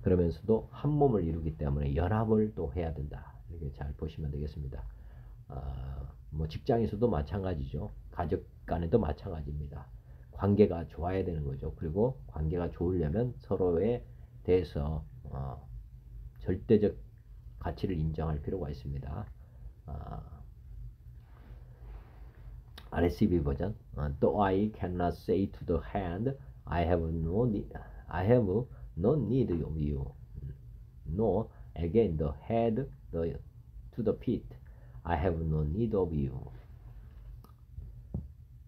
그러면서도 한 몸을 이루기 때문에 연합을 또 해야 된다. 이렇게 잘 보시면 되겠습니다. 뭐 직장에서도 마찬가지죠. 가족 간에도 마찬가지입니다. 관계가 좋아야 되는 거죠. 그리고 관계가 좋으려면 서로에 대해서 절대적 가치를 인정할 필요가 있습니다. RSV 버전. The eye cannot say to the hand, I have no need of you. No, again the head to the feet, I have no need of you.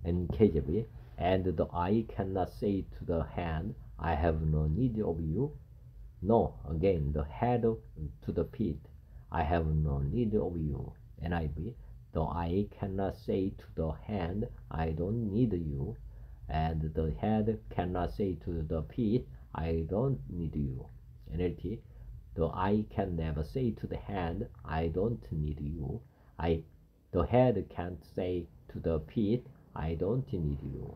NKJV. And the eye cannot say to the hand, I have no need of you. No, again the head to the feet, I have no need of you. NIV. The eye cannot say to the hand, I don't need you. And the head cannot say to the feet, I don't need you. NLT. The eye can never say to the hand, I don't need you. The head can't say to the feet, I don't need you.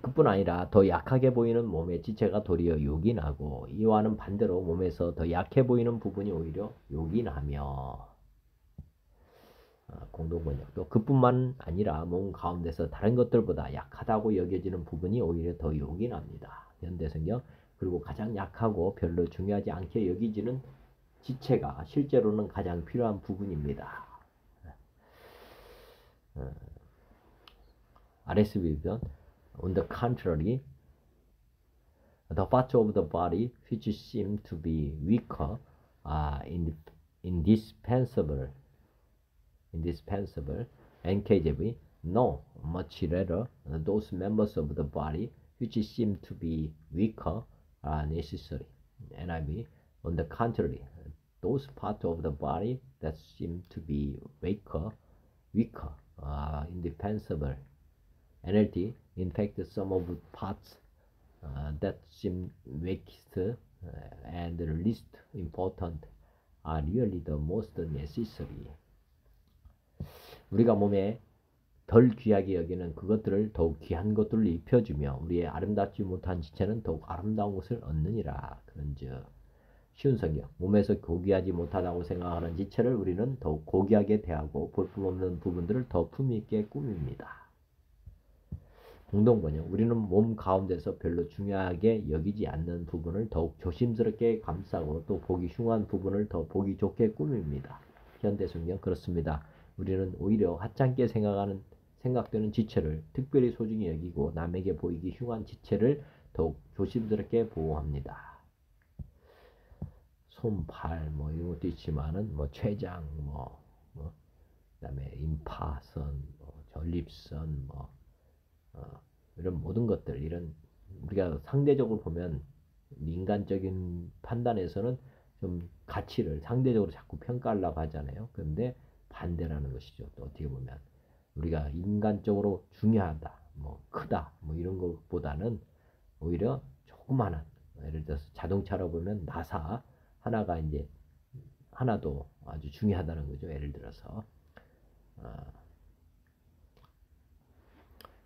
그뿐 아니라 더 약하게 보이는 몸의 지체가 도리어 요긴하고 이와는 반대로 몸에서 더 약해 보이는 부분이 오히려 요긴하며. 공동번역도 그뿐만 아니라 몸 가운데서 다른 것들보다 약하다고 여겨지는 부분이 오히려 더 요긴합니다. 현대성경. 그리고 가장 약하고 별로 중요하지 않게 여기지는 지체가 실제로는 가장 필요한 부분입니다. RSV 편. On the contrary, the parts of the body which seem to be weaker are indispensable. NKJV. No, much rather, those members of the body which seem to be weaker are necessary. NIV. On the contrary, those parts of the body that seem to be weaker are indispensable. NLT. In fact, some of the parts that seem weakest and least important are really the most necessary. 우리가 몸에 덜 귀하게 여기는 그것들을 더욱 귀한 것들을 입혀주며 우리의 아름답지 못한 지체는 더욱 아름다운 것을 얻느니라. 그런즉 쉬운 성경. 몸에서 고귀하지 못하다고 생각하는 지체를 우리는 더욱 고귀하게 대하고 볼품없는 부분들을 더 품위있게 꾸밉니다. 공동번역. 우리는 몸 가운데서 별로 중요하게 여기지 않는 부분을 더욱 조심스럽게 감싸고 또 보기 흉한 부분을 더 보기 좋게 꾸밉니다. 현대성경 그렇습니다. 우리는 오히려 하찮게 생각되는 지체를 특별히 소중히 여기고 남에게 보이기 흉한 지체를 더욱 조심스럽게 보호합니다. 손, 팔, 뭐 이런 것도 있지만은 뭐 췌장, 그다음에 임파선, 전립선, 이런 모든 것들, 이런 우리가 상대적으로 보면 인간적인 판단에서는 좀 가치를 상대적으로 자꾸 평가하려고 하잖아요. 그런데 반대라는 것이죠. 또 어떻게 보면 우리가 인간적으로 중요하다, 뭐 크다, 뭐 이런 것보다는 오히려 조그마한, 예를 들어서 자동차로 보면 나사 하나가 이제 하나도 아주 중요하다는 거죠. 예를 들어서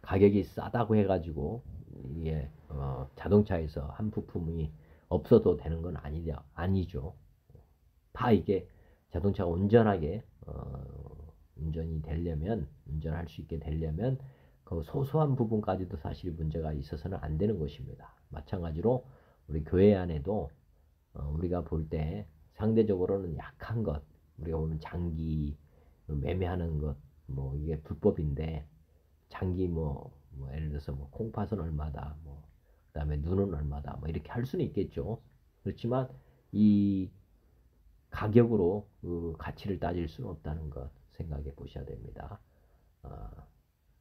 가격이 싸다고 해가지고 이게 자동차에서 한 부품이 없어도 되는 건 아니죠. 다 이게 자동차가 온전하게 운전이 되려면, 운전할 수 있게 되려면 그 소소한 부분까지도 사실 문제가 있어서는 안 되는 것입니다. 마찬가지로 우리 교회 안에도 우리가 볼 때 상대적으로는 약한 것, 우리가 보면 장기 매매하는 것, 뭐 이게 불법인데 장기 예를 들어서 뭐 콩팥은 얼마다, 뭐 그다음에 눈은 얼마다, 뭐 이렇게 할 수는 있겠죠. 그렇지만 이 가격으로 그 가치를 따질 수는 없다는 것 생각해 보셔야 됩니다.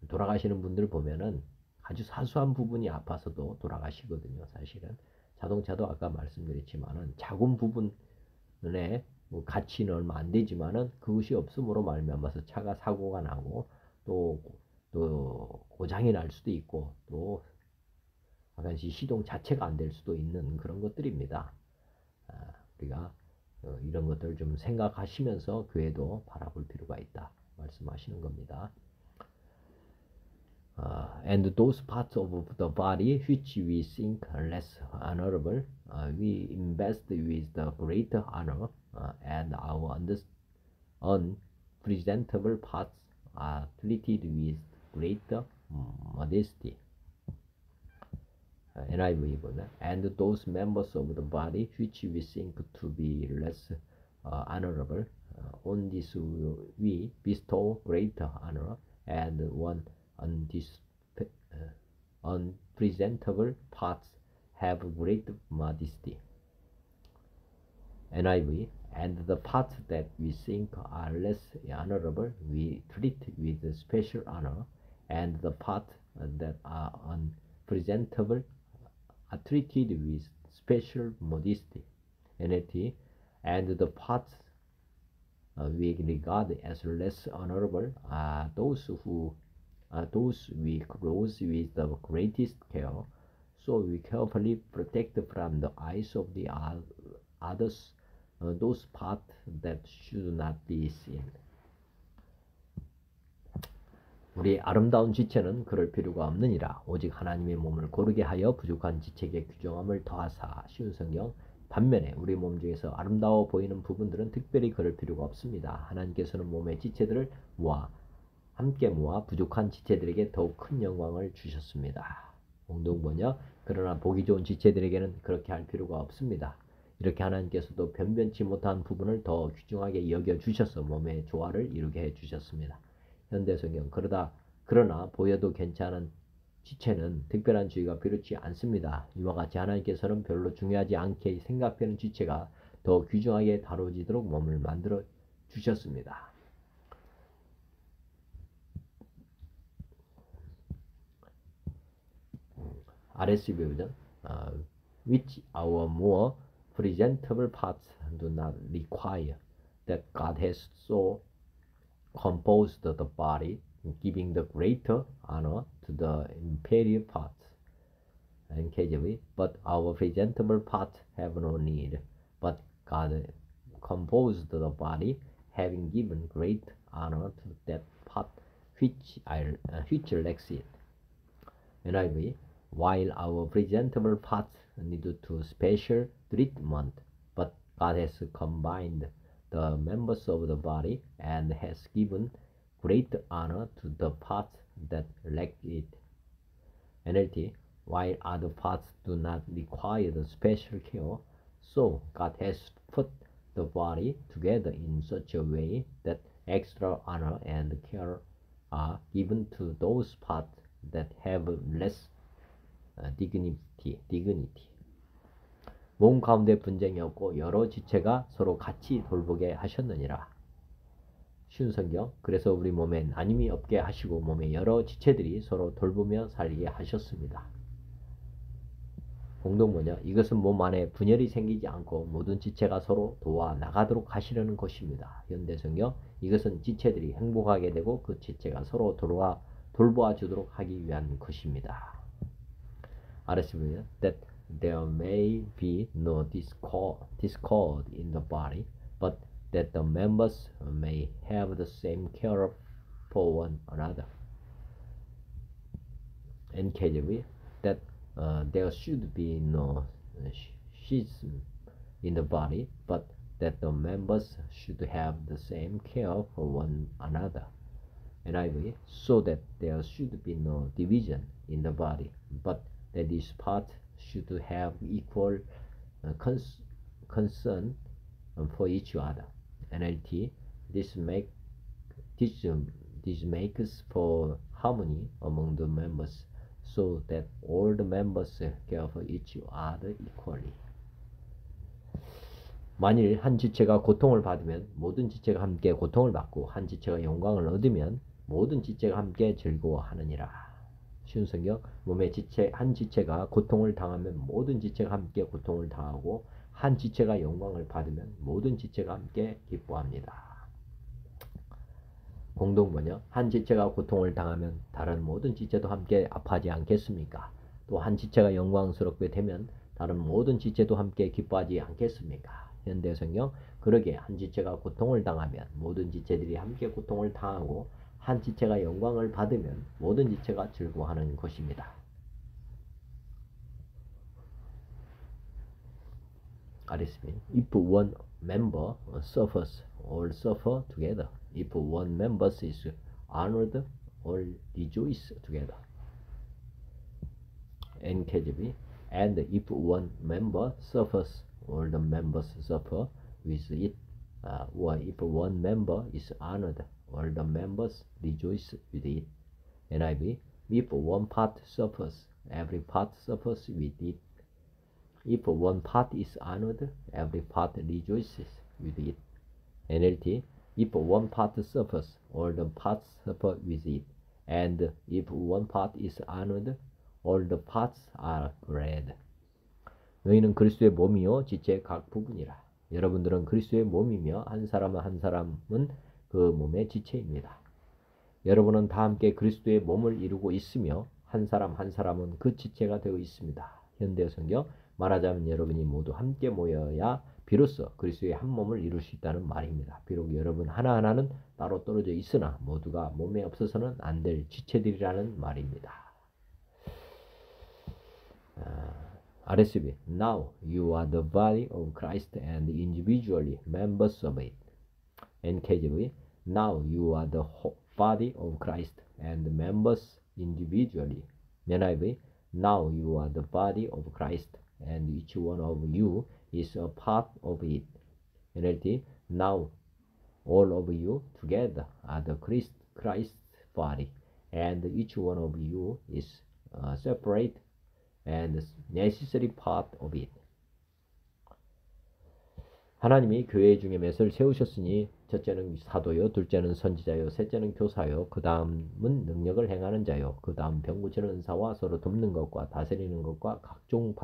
돌아가시는 분들 보면은 아주 사소한 부분이 아파서도 돌아가시거든요. 사실은 자동차도 아까 말씀드렸지만은 작은 부분에 뭐 가치는 얼마 안 되지만은 그것이 없음으로 말미암아서 차가 사고가 나고 또 고장이 날 수도 있고 또 약간씩 시동 자체가 안 될 수도 있는 그런 것들입니다. 우리가 이런 것들을 좀 생각하시면서 교회도 바라볼 필요가 있다 말씀하시는 겁니다. And those parts of the body which we think are less honorable, we invest with the greater honor, and our unpresentable parts are treated with greater modesty. NIV보다 and those members of the body which we think to be less honorable, on this we bestow greater honor, and one unpresentable parts have great modesty. NIV, and the parts that we think are less honorable we treat with special honor, and the parts that are unpresentable are treated with special modesty. NLT, and the parts we regard as less honorable are those we clothe with the greatest care, so we carefully protect from the eyes of the others those parts that should not be seen. 우리 아름다운 지체는 그럴 필요가 없느니라. 오직 하나님의 몸을 고르게 하여 부족한 지체에게 규정함을 더하사. 쉬운 성경. 반면에 우리 몸 중에서 아름다워 보이는 부분들은 특별히 그럴 필요가 없습니다. 하나님께서는 몸의 지체들을 함께 모아 부족한 지체들에게 더욱 큰 영광을 주셨습니다. 공동번역. 그러나 보기 좋은 지체들에게는 그렇게 할 필요가 없습니다. 이렇게 하나님께서도 변변치 못한 부분을 더 귀중하게 여겨주셔서 몸의 조화를 이루게 해주셨습니다. 현대성경. 그러나 보여도 괜찮은 지체는 특별한 주의가 필요치 않습니다. 이와 같이 하나님께서는 별로 중요하지 않게 생각되는 지체가 더 귀중하게 다뤄지도록 몸을 만들어 주셨습니다. RSV 버전. Which our more presentable parts do not require, that God has so composed the body, giving the greater honor to the inferior parts. NKJV, but our presentable parts have no need, but God composed the body, having given great honor to that part which lacks it. NIV, while our presentable parts need to special treatment, but God has combined the members of the body and has given great honor to the parts that lack it. NLT, while other parts do not require the special care, so God has put the body together in such a way that extra honor and care are given to those parts that have less dignity. 몸 가운데 분쟁이 없고 여러 지체가 서로 같이 돌보게 하셨느니라. 쉬운 성경. 그래서 우리 몸에 나님이 없게 하시고 몸의 여러 지체들이 서로 돌보며 살게 하셨습니다. 공동번역. 이것은 몸 안에 분열이 생기지 않고 모든 지체가 서로 도와 나가도록 하시려는 것입니다. 현대성경. 이것은 지체들이 행복하게 되고 그 지체가 서로 돌보아 주도록 하기 위한 것입니다. 알았습니다. That there may be no discord in the body, but that the members may have the same care for one another. NKJV, that there should be no schism in the body, but that the members should have the same care for one another. NIV, so that there should be no division in the body, but that each part should have equal concern for each other. NLT, this makes for harmony among the members, so that all the members care for each other equally. 만일 한 지체가 고통을 받으면 모든 지체가 함께 고통을 받고 한 지체가 영광을 얻으면 모든 지체가 함께 즐거워하느니라. 쉬운 성경. 몸의 한 지체가 고통을 당하면 모든 지체가 함께 고통을 당하고 한 지체가 영광을 받으면 모든 지체가 함께 기뻐합니다. 공동번역. 한 지체가 고통을 당하면 다른 모든 지체도 함께 아파하지 않겠습니까? 또 한 지체가 영광스럽게 되면 다른 모든 지체도 함께 기뻐하지 않겠습니까? 현대성경. 그러게 한 지체가 고통을 당하면 모든 지체들이 함께 고통을 당하고 한 지체가 영광을 받으면 모든 지체가 즐거워하는 것입니다. 알겠습니다. If one member suffers, all suffer together. If one member is honored, all rejoice together. NKJV. And if one member suffers, all the members suffer with it. Or if one member is honored, all the members rejoice with it. NIV. If one part suffers, every part suffers with it. If one part is honored, every part rejoices with it. NLT. If one part suffers, all the parts suffer with it. And if one part is honored, all the parts are glad. 너희는 그리스도의 몸이요 지체의 각 부분이라. 여러분들은 그리스도의 몸이며 한 사람은 그 몸의 지체입니다. 여러분은 다 함께 그리스도의 몸을 이루고 있으며 한 사람은 그 지체가 되어 있습니다. 현대성경. 말하자면 여러분이 모두 함께 모여야 비로소 그리스도의 한 몸을 이룰 수 있다는 말입니다. 비록 여러분 하나하나는 따로 떨어져 있으나 모두가 몸에 없어서는 안 될 지체들이라는 말입니다. RSV. Now you are the body of Christ and individually members of it. NKJV. Now you are the body of Christ and members individually. NIV. Now you are the body of Christ and each one of you is a part of it. NLT. Now all of you together are the Christ's body, and each one of you is a separate and necessary part of it. 하나님이 교회 중에 맷을 세우셨으니 첫째는 사도요, 둘째는 선지자요, 셋째는 교사요, 그 다음은 능력을 행하는 자요, 그 다음 병고치는 은사와 서로 돕는 것과 다스리는 것과 각종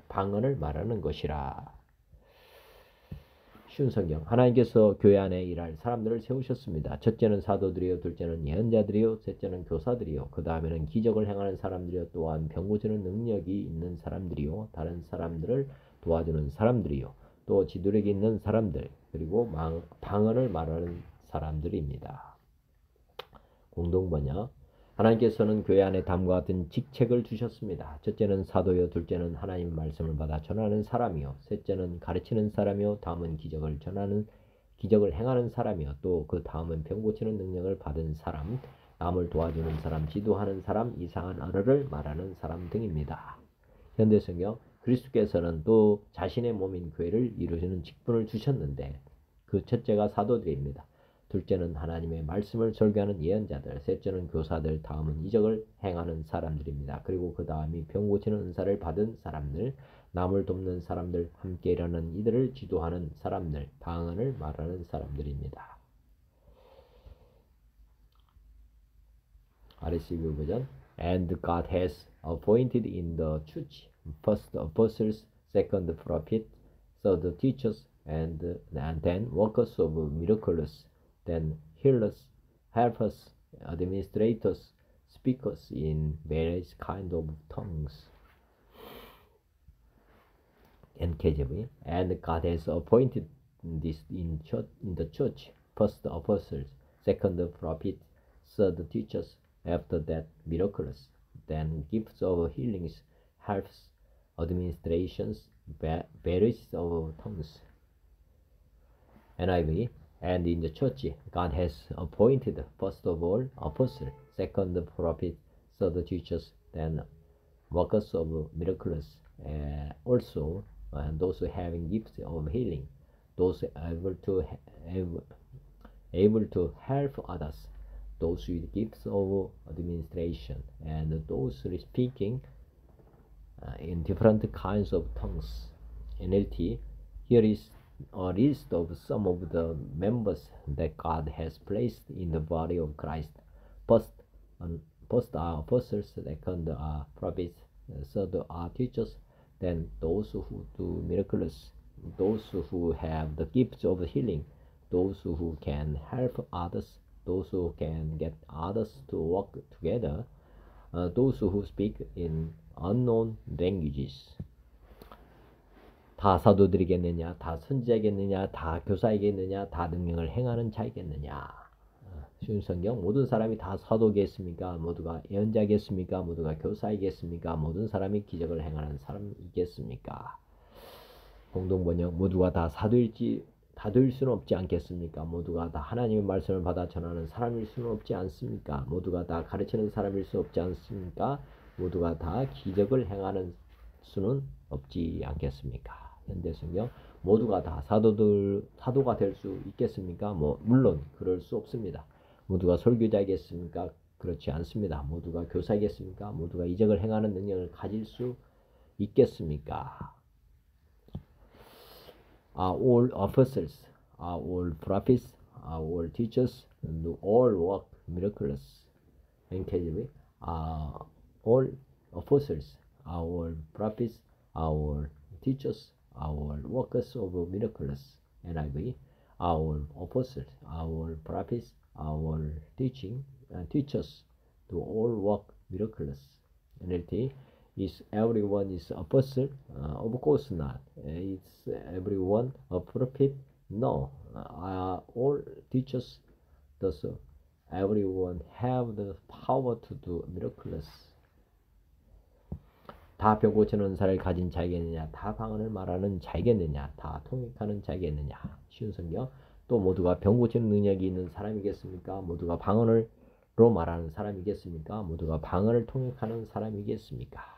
방언을 말하는 것이라. 쉬운 성경. 하나님께서 교회 안에 일할 사람들을 세우셨습니다. 첫째는 사도들이요, 둘째는 예언자들이요, 셋째는 교사들이요, 그 다음에는 기적을 행하는 사람들이요, 또한 병고치는 능력이 있는 사람들이요, 다른 사람들을 도와주는 사람들이요, 또 지도력이 있는 사람들, 그리고 방언을 말하는 사람들입니다. 공동번역. 하나님께서는 교회 안에 다음과 같은 직책을 주셨습니다. 첫째는 사도요, 둘째는 하나님의 말씀을 받아 전하는 사람이요, 셋째는 가르치는 사람이요, 다음은 기적을 행하는 사람이요, 또 그 다음은 병 고치는 능력을 받은 사람, 남을 도와주는 사람, 지도하는 사람, 이상한 언어를 말하는 사람 등입니다. 현대성경 그리스도께서는 또 자신의 몸인 교회를 이루시는 직분을 주셨는데 그 첫째가 사도들입니다. 둘째는 하나님의 말씀을 설교하는 예언자들, 셋째는 교사들, 다음은 이적을 행하는 사람들입니다. 그리고 그 다음이 병 고치는 은사를 받은 사람들, 남을 돕는 사람들, 함께 일하는 이들을 지도하는 사람들, 방언을 말하는 사람들입니다. RCV 버전. And God has appointed in the church first apostles, second prophets, third teachers, and then workers of miracles, then healers, helpers, administrators, speakers in various kinds of tongues. NKJV. And God has appointed this in the church first apostles, second prophets, third teachers, after that miracles, then gifts of healings, helps, administrations, various of tongues. NIV. And in the church, God has appointed first of all apostles, second prophets, third teachers, then workers of miracles, also those having gifts of healing, those able to help others, those with gifts of administration, and those speaking in different kinds of tongues. NLT. Here is a list of some of the members that God has placed in the body of Christ. First are apostles, second are prophets, third are teachers, then those who do miracles, those who have the gifts of healing, those who can help others, those who can get others to work together, those who speak in unknown languages. 다 사도들이겠느냐, 다 선지자겠느냐, 다 교사이겠느냐, 다 능력을 행하는 자이겠느냐. 쉬운 성경. 모든 사람이 다 사도겠습니까? 모두가 예언자겠습니까? 모두가 교사이겠습니까? 모든 사람이 기적을 행하는 사람이겠습니까? 공동번역. 모두가 다 사도일 수는 없지 않겠습니까? 모두가 다 하나님의 말씀을 받아 전하는 사람일 수는 없지 않습니까? 모두가 다 가르치는 사람일 수 없지 않습니까? 모두가 다 기적을 행하는 수는 없지 않겠습니까? 현대성경. 모두가 다 사도가 될 수 있겠습니까? 물론 그럴 수 없습니다. 모두가 설교자이겠습니까? 그렇지 않습니다. 모두가 교사이겠습니까? 모두가 이적을 행하는 능력을 가질 수 있겠습니까? Are all apostles, are all prophets, are all teachers, do all work miracles? NKJV. Are all apostles, are all prophets, are all teachers, are all workers of miracles? NIV. Are all apostles, are all prophets, are all teachers, do all work miracles? NLT. Is everyone is apostle? Of course not. Is everyone a prophet? No. Are all teachers? Does everyone have the power to do miracles? 다 병 고치는 은사를 가진 자이겠느냐, 다 방언을 말하는 자이겠느냐, 다 통역하는 자이겠느냐. 쉬운 성경. 또 모두가 병 고치는 능력이 있는 사람이겠습니까? 모두가 방언으로 말하는 사람이겠습니까? 모두가 방언을 통역하는 사람이겠습니까?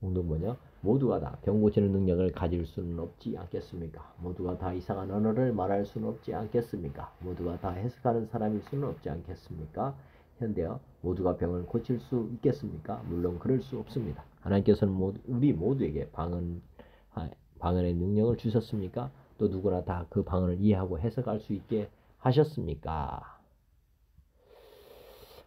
공동번역. 모두가 다 병 고치는 능력을 가질 수는 없지 않겠습니까? 모두가 다 이상한 언어를 말할 수는 없지 않겠습니까? 모두가 다 해석하는 사람일 수는 없지 않겠습니까? 현대어. 모두가 병을 고칠 수 있겠습니까? 물론 그럴 수 없습니다. 하나님께서는 우리 모두에게 방언의 능력을 주셨습니까? 또 누구나 다 그 방언을 이해하고 해석할 수 있게 하셨습니까?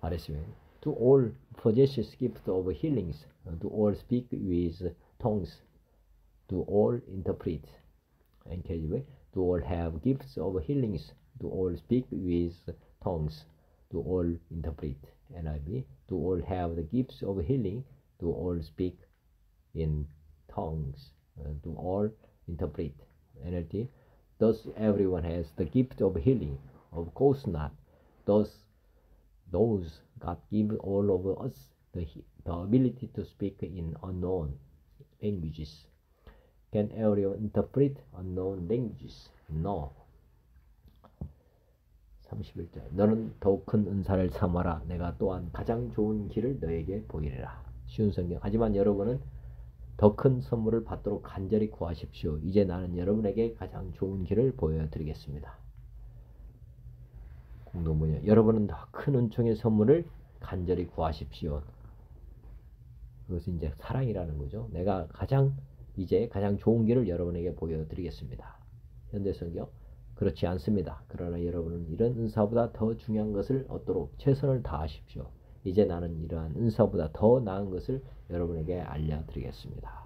RSV. Do all possess gift of healings? Do all speak with tongues? Do all interpret? NKJV. Do all have gifts of healings? Do all speak with tongues? Do all interpret? NIV. Do all have the gifts of healing? Do all speak in tongues? Do all interpret? NLT. Does everyone has the gift of healing? Of course not. Those God give all of us the ability to speak in unknown languages. Can everyone interpret unknown languages? No. 31절. 너는 더욱 큰 은사를 삼아라. 내가 또한 가장 좋은 길을 너에게 보이리라. 쉬운 성경. 하지만 여러분은 더 큰 선물을 받도록 간절히 구하십시오. 이제 나는 여러분에게 가장 좋은 길을 보여드리겠습니다. 공동문요. 여러분은 더 큰 은총의 선물을 간절히 구하십시오. 그것은 이제 사랑이라는 거죠. 내가 이제 가장 좋은 길을 여러분에게 보여드리겠습니다. 현대성경. 그렇지 않습니다. 그러나 여러분은 이런 은사보다 더 중요한 것을 얻도록 최선을 다하십시오. 이제 나는 이러한 은사보다 더 나은 것을 여러분에게 알려드리겠습니다.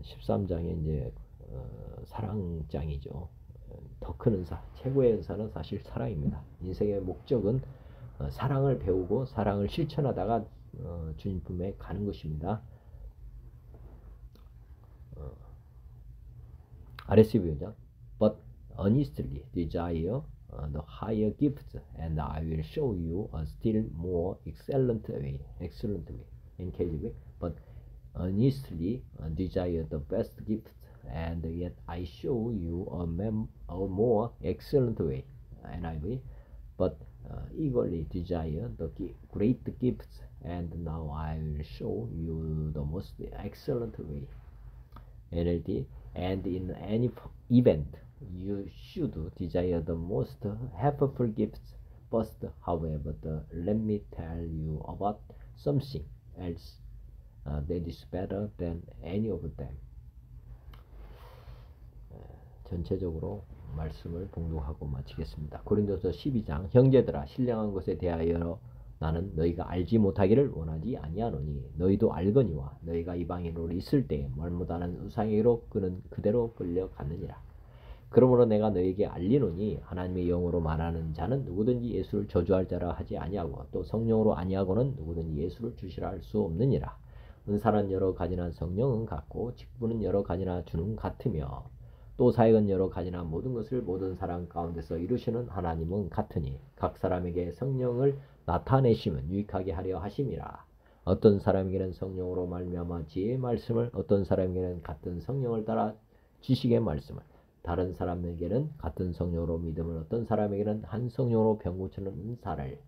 13장에 이제 사랑장이죠. 더 큰 은사, 최고의 은사는 사실 사랑입니다. 인생의 목적은 사랑을 배우고 사랑을 실천하다가 주님 품에 가는 것입니다. RSV죠. But earnestly desire the higher gifts, and I will show you a still more excellent way. NKJV. But earnestly desire the best gifts, and yet I show you a more excellent way. NIV. But eagerly desire the great gifts, and now I will show you the most excellent way. NLT. And in any event, you should desire the most helpful gifts first. However, let me tell you about something else that is better than any of them. 전체적으로 말씀을 봉독하고 마치겠습니다. 고린도서 12장. 형제들아, 신령한 것에 대하여 나는 너희가 알지 못하기를 원하지 아니하노니 너희도 알거니와 너희가 이방인으로 있을 때에 말못하는 우상에게로 그는 그대로 끌려갔느니라. 그러므로 내가 너희에게 알리노니 하나님의 영으로 말하는 자는 누구든지 예수를 저주할 자라 하지 아니하고 또 성령으로 아니하고는 누구든지 예수를 주시라 할 수 없느니라. 은사는 여러 가지나 성령은 같고 직분은 여러 가지나 주는 같으며 또 사역은 여러 가지나 모든 것을 모든 사람 가운데서 이루시는 하나님은 같으니 각 사람에게 성령을 나타내심은 유익하게 하려 하심이라. 어떤 사람에게는 성령으로 말미암아 지혜의 말씀을, 어떤 사람에게는 같은 성령을 따라 지식의 말씀을, 다른 사람에게는 같은 성령으로 믿음을, 어떤 사람에게는 한 성령으로 병 고치는 은사를,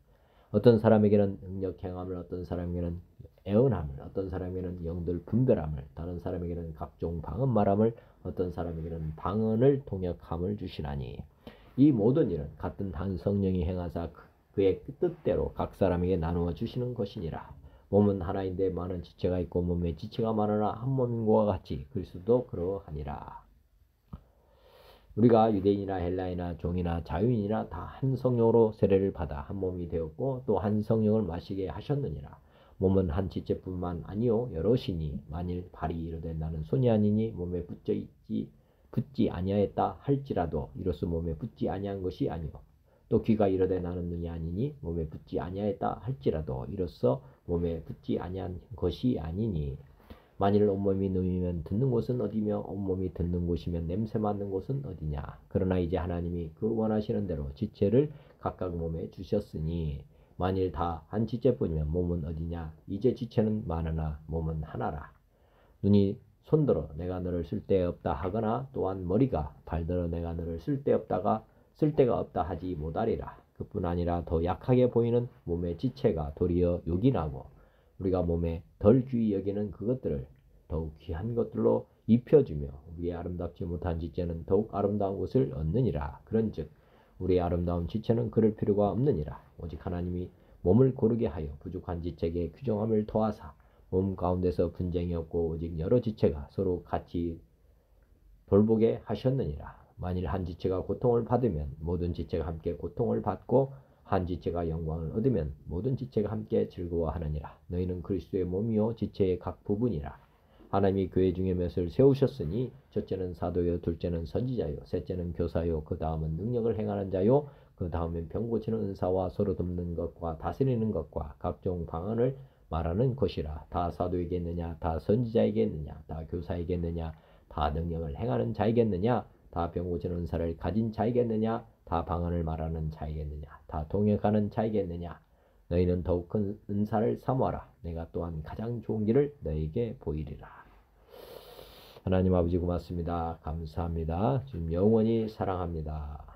어떤 사람에게는 능력 행함을, 어떤 사람에게는 애언함을, 어떤 사람에게는 영들 분별함을, 다른 사람에게는 각종 방언 말함을, 어떤 사람에게는 방언을 통역함을 주시나니 이 모든 일은 같은 한 성령이 행하사 그의 뜻대로 각 사람에게 나누어 주시는 것이니라. 몸은 하나인데 많은 지체가 있고 몸에 지체가 많으나 한 몸인 것과 같이 그리스도도 그러하니라. 우리가 유대인이나 헬라이나 종이나 자유인이나 다 한 성령으로 세례를 받아 한 몸이 되었고 또 한 성령을 마시게 하셨느니라. 몸은 한 지체뿐만 아니요 여럿이니 만일 발이 이르되 나는 손이 아니니 몸에 붙지 아니하였다 할지라도 이로써 몸에 붙지 아니한 것이 아니요 또 귀가 이르되 나는 눈이 아니니 몸에 붙지 아니하였다 할지라도 이로써 몸에 붙지 아니한 것이 아니니 만일 온몸이 눈이면 듣는 곳은 어디며 온몸이 듣는 곳이면 냄새 맡는 곳은 어디냐. 그러나 이제 하나님이 그 원하시는 대로 지체를 각각 몸에 주셨으니 만일 다 한 지체뿐이면 몸은 어디냐. 이제 지체는 많으나 몸은 하나라. 눈이 손들어 내가 너를 쓸데없다 하거나 또한 머리가 발들어 내가 너를 쓸데가 없다 하지 못하리라. 그뿐 아니라 더 약하게 보이는 몸의 지체가 도리어 요긴하고 우리가 몸에 덜 귀히 여기는 그것들을 더욱 귀한 것들로 입혀주며 우리의 아름답지 못한 지체는 더욱 아름다운 것을 얻느니라. 그런즉 우리의 아름다운 지체는 그럴 필요가 없느니라. 오직 하나님이 몸을 고르게 하여 부족한 지체에게 규정함을 더하사 몸 가운데서 분쟁이 없고 오직 여러 지체가 서로 같이 돌보게 하셨느니라. 만일 한 지체가 고통을 받으면 모든 지체가 함께 고통을 받고 한 지체가 영광을 얻으면 모든 지체가 함께 즐거워하느니라. 너희는 그리스도의 몸이요 지체의 각 부분이라. 하나님이 교회 중에 몇을 세우셨으니 첫째는 사도요, 둘째는 선지자요, 셋째는 교사요, 그 다음은 능력을 행하는 자요, 그 다음엔 병 고치는 은사와 서로 돕는 것과 다스리는 것과 각종 방언을 말하는 것이라. 다 사도에게있느냐, 다 선지자에게있느냐, 다 교사에게있느냐, 다 능력을 행하는 자에게있느냐, 다 병 고치는 은사를 가진 자에게있느냐, 다 방언을 말하는 자에게있느냐, 다 동역하는 자에게있느냐. 너희는 더욱 큰 은사를 사모하라. 내가 또한 가장 좋은 길을 너희에게 보이리라. 하나님 아버지 고맙습니다. 감사합니다. 지금 영원히 사랑합니다.